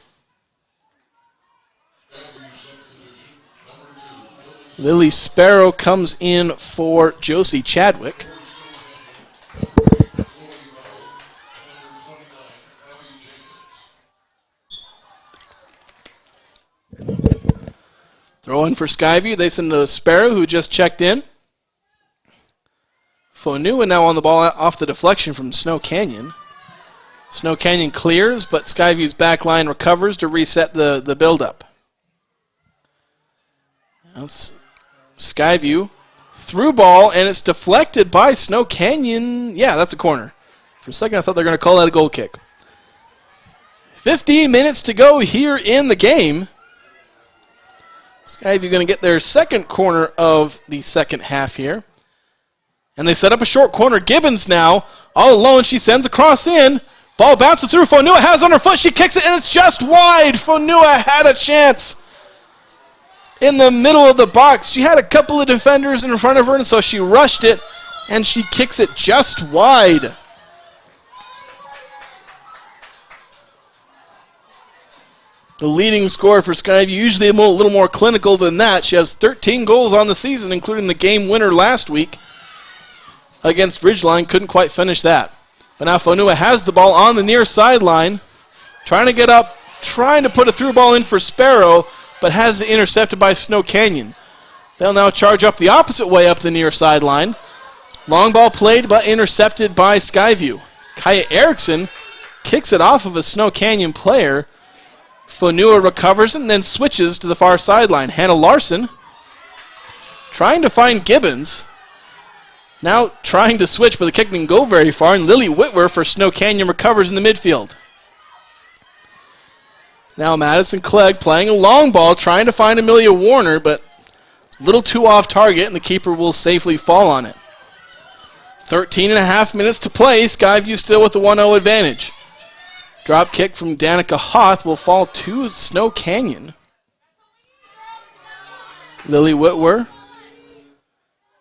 Speaker 2: Lily Sparrow comes in for Josie Chadwick. Throw in for Skyview. They send the Sparrow, who just checked in. Fonua now on the ball off the deflection from Snow Canyon. Snow Canyon clears, but Skyview's back line recovers to reset the build-up. Skyview through ball, and it's deflected by Snow Canyon. Yeah, that's a corner. For a second, I thought they were going to call that a goal kick. 15 minutes to go here in the game. Skyview going to get their second corner of the second half here. And they set up a short corner. Gibbons now, all alone. She sends a cross in. Ball bounces through. Fonua has on her foot. She kicks it, and it's just wide. Fonua had a chance in the middle of the box. She had a couple of defenders in front of her, and so she rushed it, and she kicks it just wide. The leading scorer for Skyview, usually a little more clinical than that. She has 13 goals on the season, including the game winner last week against Ridgeline. Couldn't quite finish that. But now Fonua has the ball on the near sideline, trying to get up, trying to put a through ball in for Sparrow, but has it intercepted by Snow Canyon. They'll now charge up the opposite way up the near sideline. Long ball played, but intercepted by Skyview. Kaya Erickson kicks it off of a Snow Canyon player. Fonua recovers and then switches to the far sideline. Hannah Larson trying to find Gibbons. Now trying to switch, but the kick didn't go very far, and Lily Whitwer for Snow Canyon recovers in the midfield. Now Madison Clegg playing a long ball, trying to find Amelia Warner, but a little too off target, and the keeper will safely fall on it. 13 and a half minutes to play. Skyview still with the 1-0 advantage. Drop kick from Danica Hoth will fall to Snow Canyon. Lily Whitwer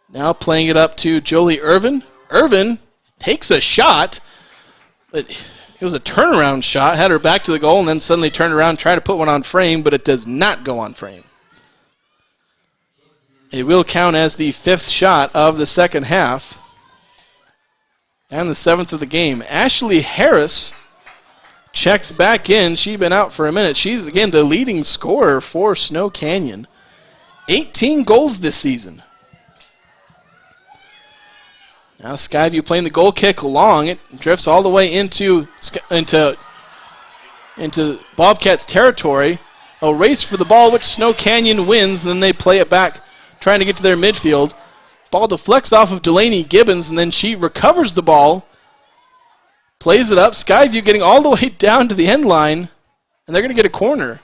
Speaker 2: now playing it up to Jolie Irvin. Irvin takes a shot, but it was a turnaround shot. Had her back to the goal and then suddenly turned around, tried to put one on frame, but it does not go on frame. It will count as the 5th shot of the second half and the 7th of the game. Ashley Harris checks back in. She's been out for a minute. She's, again, the leading scorer for Snow Canyon. 18 goals this season. Now Skyview playing the goal kick long. It drifts all the way into Bobcats territory. A race for the ball, which Snow Canyon wins. Then they play it back, trying to get to their midfield. Ball deflects off of Delaney Gibbons, and then she recovers the ball. Plays it up. Skyview getting all the way down to the end line, and they're going to get a corner.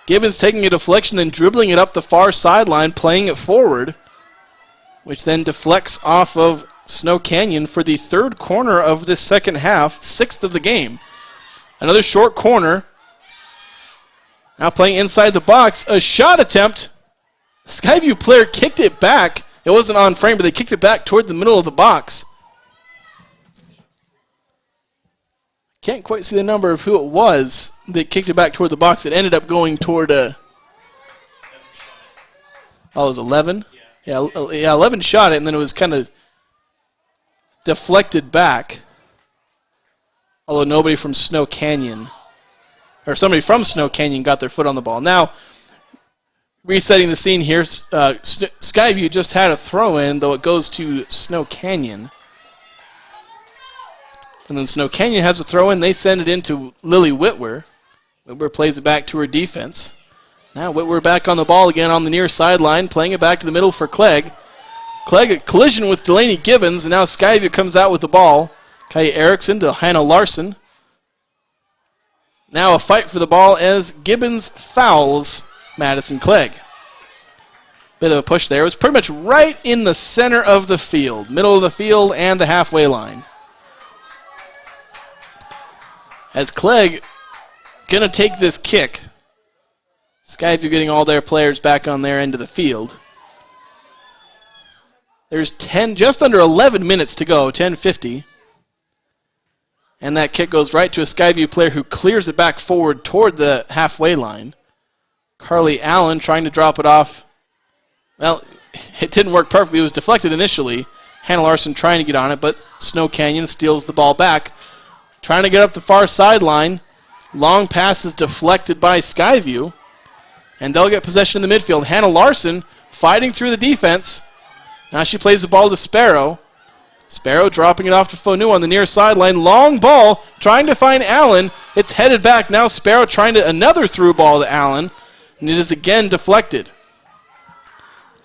Speaker 2: Gibbons taking a deflection, then dribbling it up the far sideline, playing it forward, which then deflects off of Snow Canyon for the 3rd corner of this second half, 6th of the game. Another short corner. Now playing inside the box. A shot attempt. Skyview player kicked it back. It wasn't on frame, but they kicked it back toward the middle of the box. Can't quite see the number of who it was that kicked it back toward the box. It ended up going toward it was 11? Yeah, 11 shot it, and then it was kind of deflected back. Although nobody from Snow Canyon, or somebody from Snow Canyon got their foot on the ball. Now, resetting the scene here, Skyview just had a throw-in, though it goes to Snow Canyon. And then Snow Canyon has a throw-in. They send it into Lily Whitwer. Whitwer plays it back to her defense. Now Whitwer back on the ball again on the near sideline, playing it back to the middle for Clegg. Clegg a collision with Delaney Gibbons, and now Skyview comes out with the ball. Kaya Erickson to Hannah Larson. Now a fight for the ball as Gibbons fouls Madison Clegg. Bit of a push there. It was pretty much right in the center of the field, middle of the field and the halfway line. As Clegg going to take this kick. Skyview getting all their players back on their end of the field. There's just under 11 minutes to go, 10:50. And that kick goes right to a Skyview player who clears it back forward toward the halfway line. Carly Allen trying to drop it off. Well, it didn't work perfectly. It was deflected initially. Hannah Larson trying to get on it, but Snow Canyon steals the ball back. Trying to get up the far sideline. Long pass is deflected by Skyview. And they'll get possession in the midfield. Hannah Larson fighting through the defense. Now she plays the ball to Sparrow. Sparrow dropping it off to Fonua on the near sideline. Long ball, trying to find Allen. It's headed back. Now Sparrow trying to another through ball to Allen. And it is again deflected.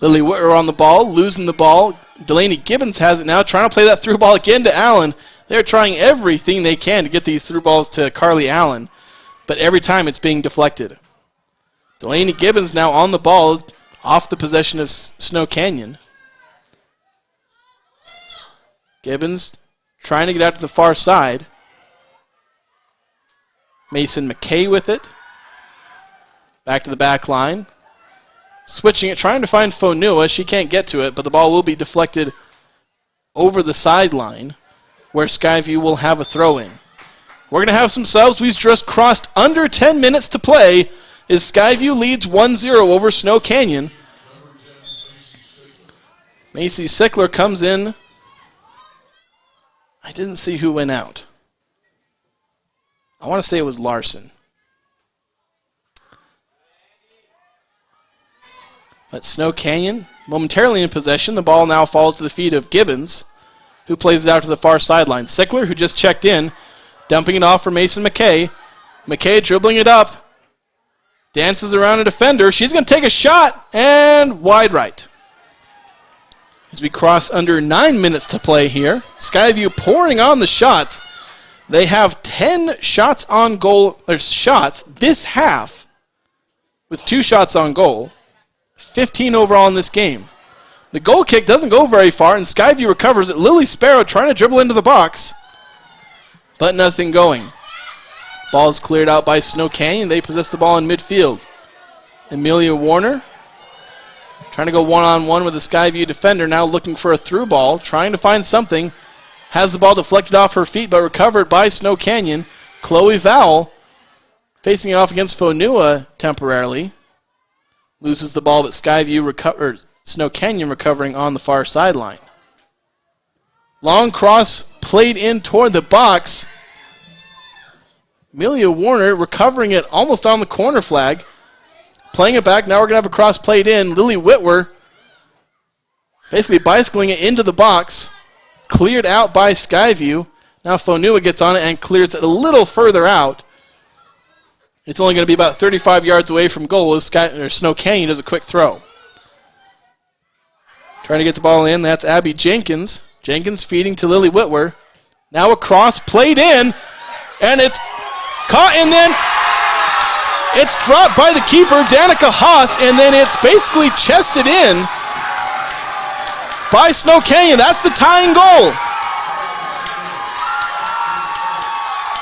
Speaker 2: Lily Whitwer on the ball, losing the ball. Delaney Gibbons has it now, trying to play that through ball again to Allen. They're trying everything they can to get these through balls to Carly Allen, but every time it's being deflected. Delaney Gibbons now on the ball, off the possession of Snow Canyon. Gibbons trying to get out to the far side. Mason McKay with it. Back to the back line. Switching it, trying to find Fonua. She can't get to it, but the ball will be deflected over the sideline, where Skyview will have a throw-in. We're going to have some subs. We've just crossed under 10 minutes to play as Skyview leads 1-0 over Snow Canyon. Macy Sickler comes in. I didn't see who went out. I want to say it was Larson. But Snow Canyon momentarily in possession. The ball now falls to the feet of Gibbons, who plays it out to the far sideline. Sickler, who just checked in, dumping it off for Mason McKay. McKay dribbling it up. Dances around a defender. She's going to take a shot, and wide right. As we cross under 9 minutes to play here, Skyview pouring on the shots. They have 10 shots on goal, or shots this half, with 2 shots on goal. 15 overall in this game. The goal kick doesn't go very far, and Skyview recovers it. Lily Sparrow trying to dribble into the box, but nothing going. Ball is cleared out by Snow Canyon. They possess the ball in midfield. Amelia Warner trying to go one-on-one with the Skyview defender, now looking for a through ball, trying to find something. Has the ball deflected off her feet, but recovered by Snow Canyon. Chloe Vowell facing off against Fonua temporarily. Loses the ball, but Snow Canyon recovering on the far sideline. Long cross played in toward the box. Amelia Warner recovering it almost on the corner flag. Playing it back. Now we're going to have a cross played in. Lily Whitwer basically bicycling it into the box. Cleared out by Skyview. Now Fonua gets on it and clears it a little further out. It's only going to be about 35 yards away from goal as Snow Canyon does a quick throw. Trying to get the ball in. That's Abby Jenkins. Jenkins feeding to Lily Whitwer. Now a cross played in, and it's caught, and then it's dropped by the keeper, Danica Hoth, and then it's basically chested in by Snow Canyon. That's the tying goal.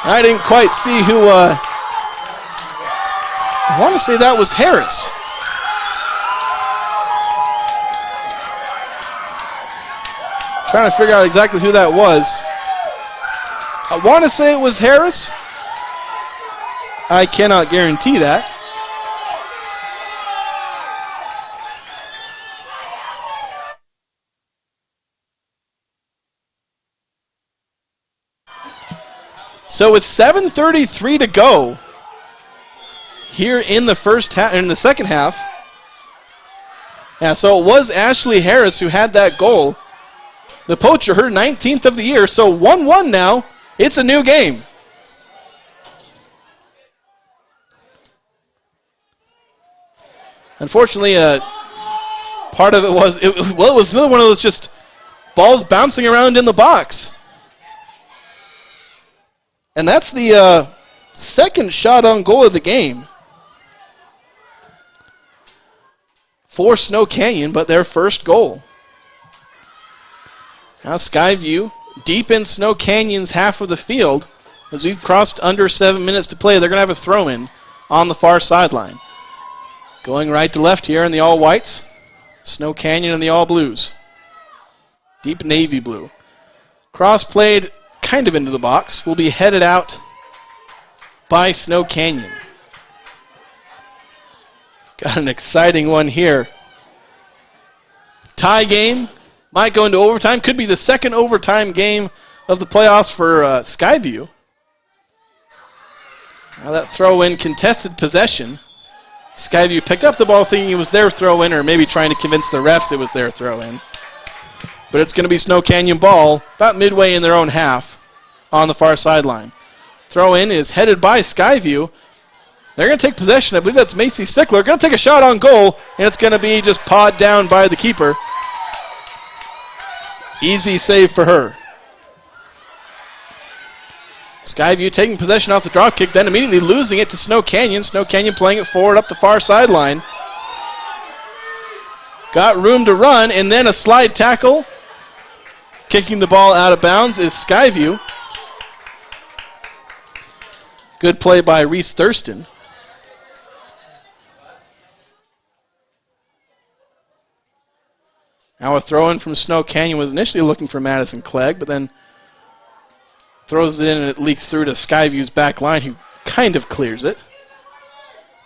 Speaker 2: I didn't quite see who... I want to say that was Harris. Trying to figure out exactly who that was. I want to say it was Harris. I cannot guarantee that. So with 7:33 to go here in the second half. Yeah, so it was Ashley Harris who had that goal. The poacher, her 19th of the year. So 1-1 now. It's a new game. Unfortunately, part of it was, it was another one of those just balls bouncing around in the box. And that's the second shot on goal of the game for Snow Canyon, but their first goal. Now Skyview deep in Snow Canyon's half of the field. As we've crossed under 7 minutes to play, they're going to have a throw-in on the far sideline. Going right to left here in the all-whites. Snow Canyon and the all-blues. Deep navy blue. Cross played kind of into the box. Will be headed out by Snow Canyon. Got an exciting one here. Tie game. Might go into overtime. Could be the second overtime game of the playoffs for Skyview. Now that throw-in, contested possession. Skyview picked up the ball thinking it was their throw-in, or maybe trying to convince the refs it was their throw-in. But it's going to be Snow Canyon ball about midway in their own half on the far sideline. Throw-in is headed by Skyview. They're going to take possession. I believe that's Macy Sickler. Going to take a shot on goal, and it's going to be just pawed down by the keeper. Easy save for her. Skyview taking possession off the drop kick, then immediately losing it to Snow Canyon. Snow Canyon playing it forward up the far sideline. Got room to run, and then a slide tackle. Kicking the ball out of bounds is Skyview. Good play by Reese Thurston. Now a throw in from Snow Canyon. Was initially looking for Madison Clegg, but then throws it in and it leaks through to Skyview's back line, who kind of clears it.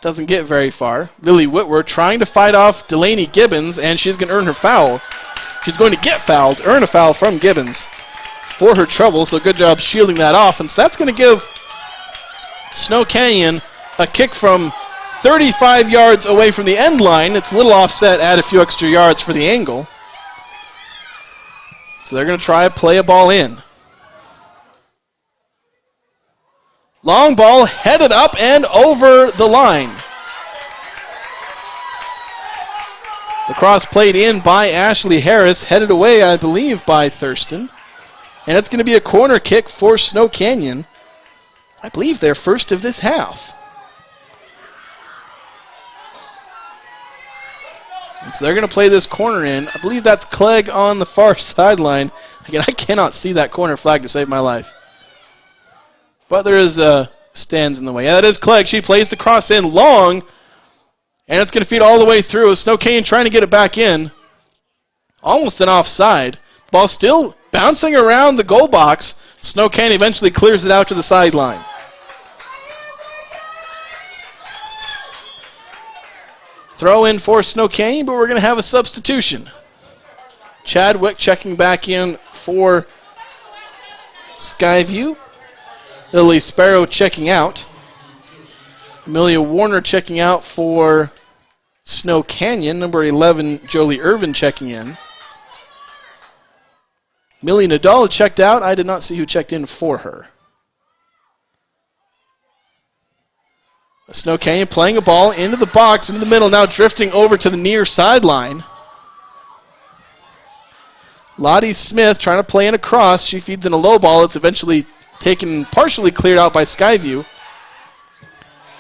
Speaker 2: Doesn't get very far. Lily Whitworth trying to fight off Delaney Gibbons, and she's going to earn her foul. She's going to get fouled, earn a foul from Gibbons for her trouble, so good job shielding that off. And so that's going to give Snow Canyon a kick from 35 yards away from the end line. It's a little offset, add a few extra yards for the angle. So they're going to try to play a ball in. Long ball headed up and over the line. The cross played in by Ashley Harris, headed away, I believe, by Thurston. And it's going to be a corner kick for Snow Canyon. I believe their first of this half. And so they're going to play this corner in. I believe that's Clegg on the far sideline. Again, I cannot see that corner flag to save my life. But there is stands in the way. Yeah, that is Clegg. She plays the cross in long. And it's going to feed all the way through. Snow Canyon trying to get it back in. Almost an offside. Ball still bouncing around the goal box. Snow Canyon eventually clears it out to the sideline. Throw in for Snow Canyon, but we're going to have a substitution. Chadwick checking back in for Skyview. Lily Sparrow checking out. Amelia Warner checking out for Snow Canyon. Number 11, Jolie Irvin checking in. Millie Nadal checked out. I did not see who checked in for her. Snow Canyon playing a ball into the box, into the middle, now drifting over to the near sideline. Lottie Smith trying to play in a cross. She feeds in a low ball. It's eventually taken, partially cleared out by Skyview.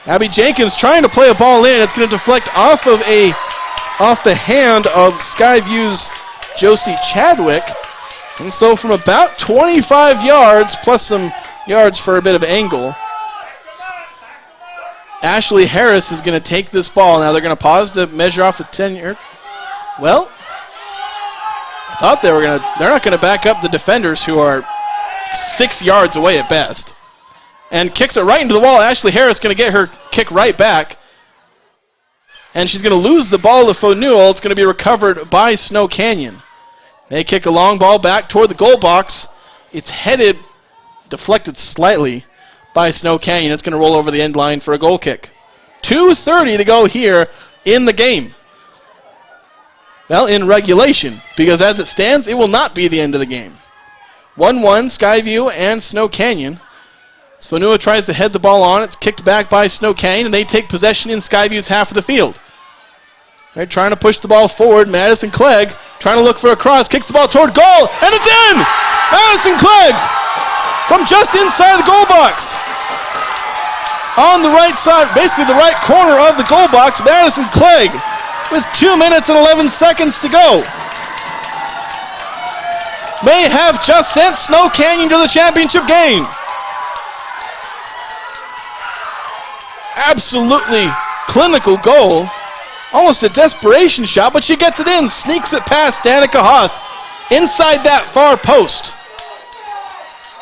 Speaker 2: Abby Jenkins trying to play a ball in. It's going to deflect off the hand of Skyview's Josie Chadwick. And so from about 25 yards, plus some yards for a bit of angle, Ashley Harris is going to take this ball. Now they're going to pause to measure off the 10-yard. Well, I thought they're not going to back up the defenders, who are 6 yards away at best. And kicks it right into the wall. Ashley Harris going to get her kick right back. And she's going to lose the ball to Fonewell. It's going to be recovered by Snow Canyon. They kick a long ball back toward the goal box. It's headed, deflected slightly by Snow Canyon. It's going to roll over the end line for a goal kick. 2:30 to go here in the game. Well, in regulation, because as it stands, it will not be the end of the game. 1-1, Skyview and Snow Canyon. Svanua tries to head the ball on. It's kicked back by Snow Canyon, and they take possession in Skyview's half of the field. They're trying to push the ball forward. Madison Clegg trying to look for a cross. Kicks the ball toward goal, and it's in! Madison Clegg from just inside the goal box. On the right side, basically the right corner of the goal box, Madison Clegg with 2 minutes and 11 seconds to go. May have just sent Snow Canyon to the championship game. Absolutely clinical goal. Almost a desperation shot, but she gets it in. Sneaks it past Danica Hoth inside that far post.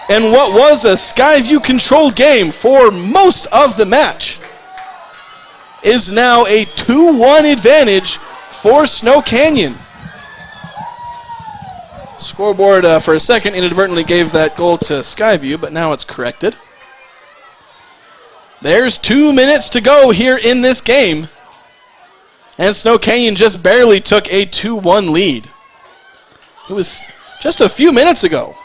Speaker 2: And what was a Skyview controlled game for most of the match is now a 2-1 advantage for Snow Canyon. Scoreboard for a second inadvertently gave that goal to Skyview, but now it's corrected. There's 2 minutes to go here in this game. And Snow Canyon just barely took a 2-1 lead. It was just a few minutes ago.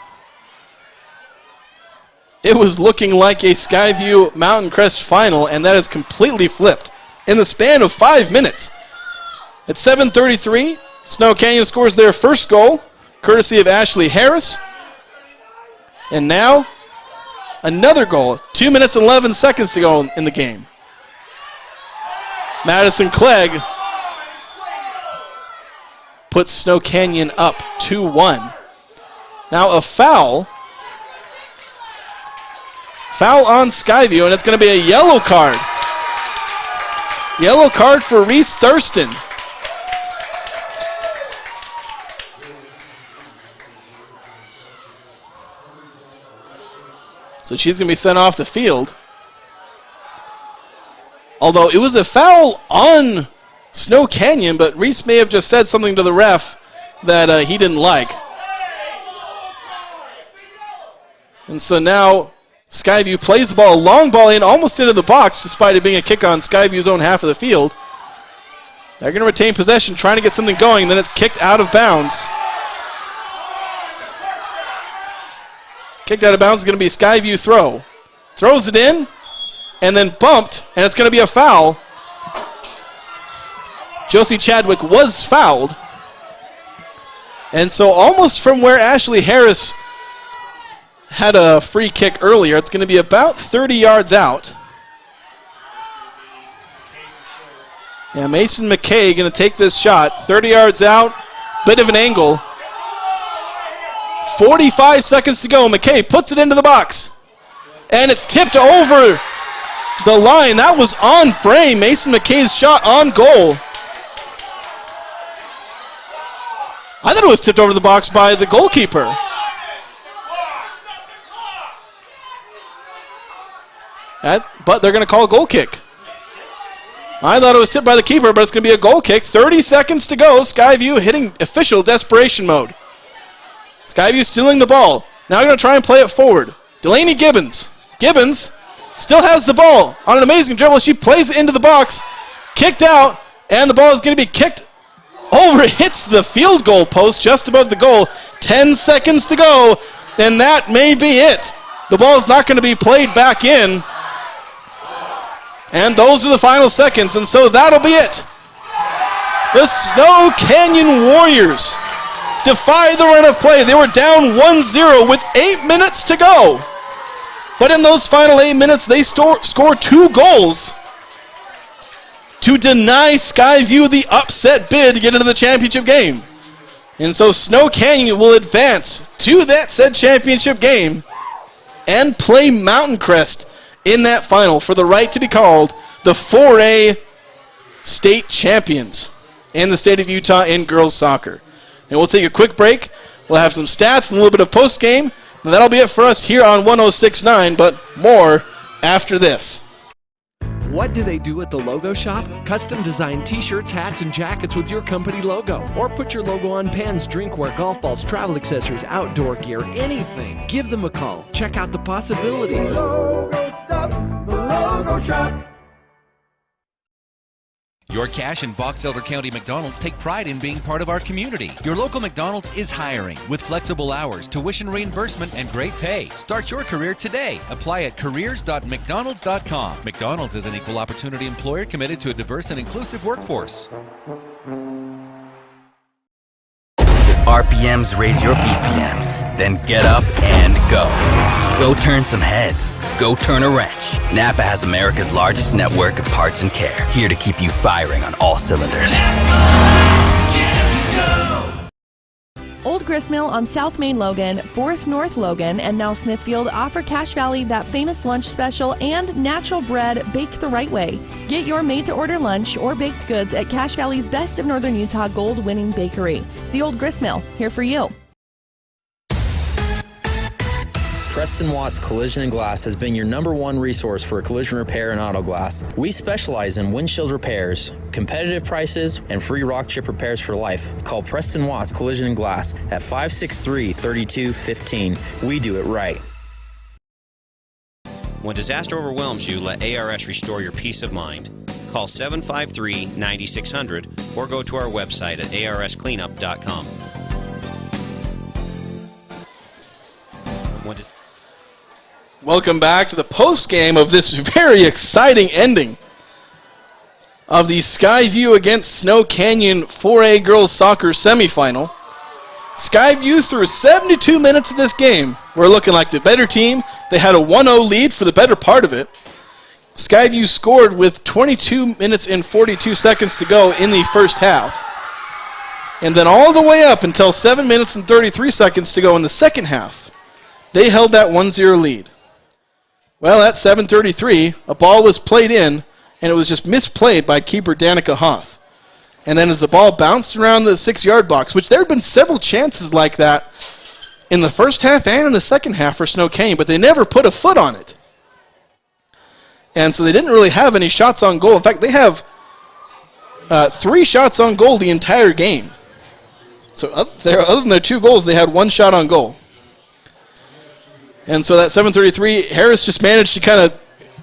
Speaker 2: it was looking like a Skyview Mountain Crest final, and that is completely flipped in the span of 5 minutes. At 7:33, Snow Canyon scores their first goal, courtesy of Ashley Harris. And now, another goal, 2 minutes and 11 seconds to go in the game. Madison Clegg puts Snow Canyon up 2-1. Now a foul on Skyview, and it's going to be a yellow card. Yellow card for Reese Thurston. So she's going to be sent off the field. Although it was a foul on Snow Canyon, but Reese may have just said something to the ref that he didn't like. And so now Skyview plays the ball, a long ball in, almost into the box, despite it being a kick on Skyview's own half of the field. They're going to retain possession, trying to get something going, then it's kicked out of bounds. Kicked out of bounds is going to be Skyview throw. Throws it in, and then bumped, and it's going to be a foul. Josie Chadwick was fouled. And so almost from where Ashley Harris had a free kick earlier, it's going to be about 30 yards out. Yeah, Mason McKay going to take this shot. 30 yards out, bit of an angle. 45 seconds to go. McKay puts it into the box. And it's tipped over the line. That was on frame. Mason McKay's shot on goal. I thought it was tipped over the box by the goalkeeper. But they're going to call a goal kick. I thought it was tipped by the keeper, but it's going to be a goal kick. 30 seconds to go. Skyview hitting official desperation mode. Skyview stealing the ball. Now they're going to try and play it forward. Delaney Gibbons. Gibbons still has the ball on an amazing dribble. She plays it into the box. Kicked out, and the ball is going to be kicked over. Hits the field goal post just above the goal. 10 seconds to go, and that may be it. The ball is not going to be played back in. And those are the final seconds, and so that'll be it. The Snow Canyon Warriors defy the run of play. They were down 1-0 with 8 minutes to go. But in those final 8 minutes, they score 2 goals to deny Skyview the upset bid to get into the championship game. And so Snow Canyon will advance to that said championship game and play Mountain Crest in that final for the right to be called the 4A state champions in the state of Utah in girls soccer. And we'll take a quick break. We'll have some stats and a little bit of post-game. And that'll be it for us here on 106.9, but more after this.
Speaker 9: What do they do at the Logo Shop? Custom design t-shirts, hats, and jackets with your company logo. Or put your logo on pens, drinkware, golf balls, travel accessories, outdoor gear, anything. Give them a call. Check out the possibilities.
Speaker 8: Logo stuff, the Logo Shop.
Speaker 1: Your Cache and Box Elder County McDonald's take pride in being part of our community. Your local McDonald's is hiring with flexible hours, tuition reimbursement, and great pay. Start your career today. Apply at careers.mcdonalds.com. McDonald's is an equal opportunity employer committed to a diverse and inclusive workforce.
Speaker 10: RPMs raise your BPMs. Then get up and go. Go turn some heads. Go turn a wrench. Napa has America's largest network of parts and care, here to keep you firing on all cylinders.
Speaker 11: Old Gristmill on South Main Logan, 4th North Logan, and now Smithfield offer Cache Valley that famous lunch special and natural bread baked the right way. Get your made-to-order lunch or baked goods at Cache Valley's Best of Northern Utah gold-winning bakery. The Old Gristmill, here for you.
Speaker 12: Preston Watts Collision and Glass has been your #1 resource for collision repair and auto glass. We specialize in windshield repairs, competitive prices, and free rock chip repairs for life. Call Preston Watts Collision and Glass at 563-3215. We do it right.
Speaker 13: When disaster overwhelms you, let ARS restore your peace of mind. Call 753-9600 or go to our website at arscleanup.com.
Speaker 2: Welcome back to the post game of this very exciting ending of the Skyview against Snow Canyon 4A girls soccer semifinal. Skyview through 72 minutes of this game were looking like the better team. They had a 1-0 lead for the better part of it. Skyview scored with 22 minutes and 42 seconds to go in the first half. And then all the way up until 7 minutes and 33 seconds to go in the second half, they held that 1-0 lead. Well, at 7:33, a ball was played in, and it was just misplayed by keeper Danica Hoth. And then as the ball bounced around the 6-yard box, which there had been several chances like that in the first half and in the second half for Snow Canyon, but they never put a foot on it. And so they didn't really have any shots on goal. In fact, they have 3 shots on goal the entire game. So other than their 2 goals, they had 1 shot on goal. And so that 7:33, Harris just managed to kind of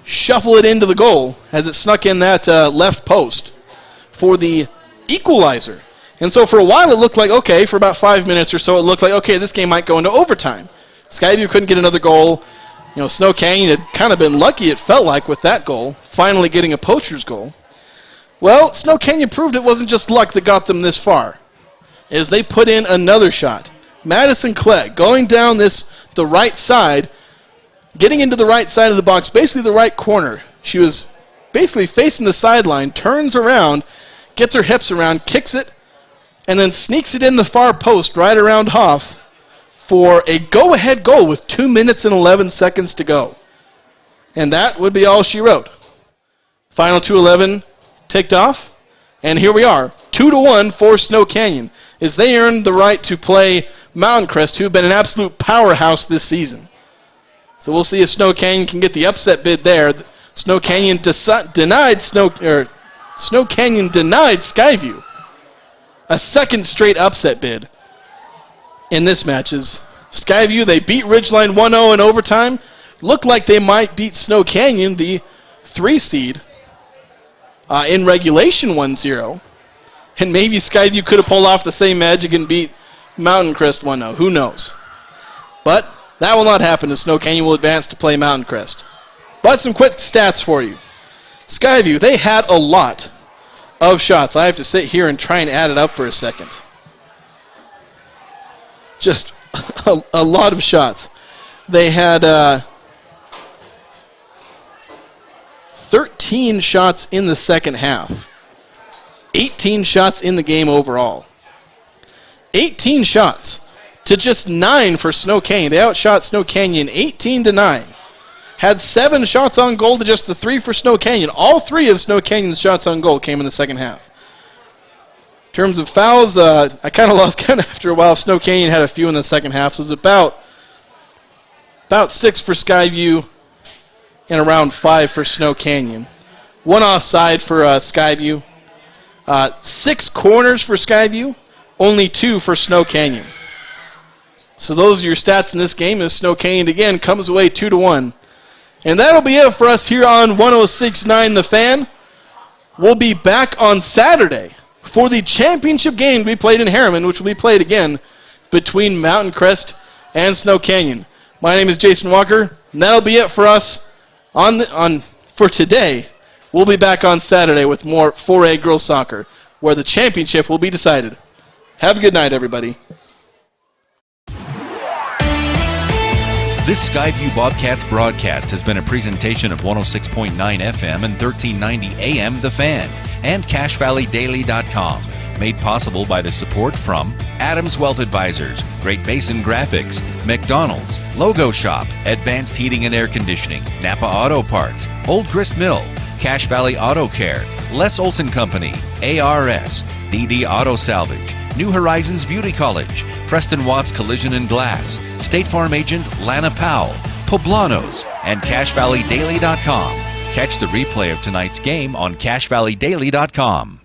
Speaker 2: shuffle it into the goal as it snuck in that left post for the equalizer. And so for a while it looked like, okay, for about 5 minutes or so, it looked like, okay, this game might go into overtime. Skyview couldn't get another goal. You know, Snow Canyon had kind of been lucky, it felt like, with that goal, finally getting a poacher's goal. Well, Snow Canyon proved it wasn't just luck that got them this far, as they put in another shot. Madison Clegg going down the right side, getting into the right side of the box, basically the right corner. She was basically facing the sideline, turns around, gets her hips around, kicks it, and then sneaks it in the far post right around Hoth for a go-ahead goal with 2 minutes and 11 seconds to go. And that would be all she wrote. Final 2:11 ticked off, and here we are, 2-1 for Snow Canyon, as they earned the right to play Mountain Crest, who have been an absolute powerhouse this season. So we'll see if Snow Canyon can get the upset bid there. Snow Canyon denied Skyview a second straight upset bid in this match. As Skyview, they beat Ridgeline 1-0 in overtime. Looked like they might beat Snow Canyon, the 3 seed, in regulation 1-0. And maybe Skyview could have pulled off the same magic and beat Mountain Crest 1-0. Who knows? But that will not happen, as Snow Canyon will advance to play Mountain Crest. But some quick stats for you. Skyview, they had a lot of shots. I have to sit here and try and add it up for a second. Just a lot of shots. They had 13 shots in the second half. 18 shots in the game overall. 18 shots to just 9 for Snow Canyon. They outshot Snow Canyon 18-9. Had 7 shots on goal to just the 3 for Snow Canyon. All 3 of Snow Canyon's shots on goal came in the second half. In terms of fouls, I kind of lost count after a while. Snow Canyon had a few in the second half, so it was about 6 for Skyview and around 5 for Snow Canyon. 1 offside for Skyview. 6 corners for Skyview. Only 2 for Snow Canyon. So those are your stats in this game, as Snow Canyon again comes away 2-1. And that'll be it for us here on 106.9 The Fan. We'll be back on Saturday for the championship game we played in Harriman, which will be played again between Mountain Crest and Snow Canyon. My name is Jason Walker, and that'll be it for us for today. We'll be back on Saturday with more 4A girls soccer, where the championship will be decided. Have a good night, everybody.
Speaker 1: This Skyview Bobcats broadcast has been a presentation of 106.9 FM and 1390 AM The Fan and CashValleyDaily.com. Made possible by the support from Adams Wealth Advisors, Great Basin Graphics, McDonald's, Logo Shop, Advanced Heating and Air Conditioning, Napa Auto Parts, Old Grist Mill, Cache Valley Auto Care, Les Olson Company, ARS, DD Auto Salvage, New Horizons Beauty College, Preston Watts Collision and Glass, State Farm Agent Lana Powell, Poblanos, and CashValleyDaily.com. Catch the replay of tonight's game on CashValleyDaily.com.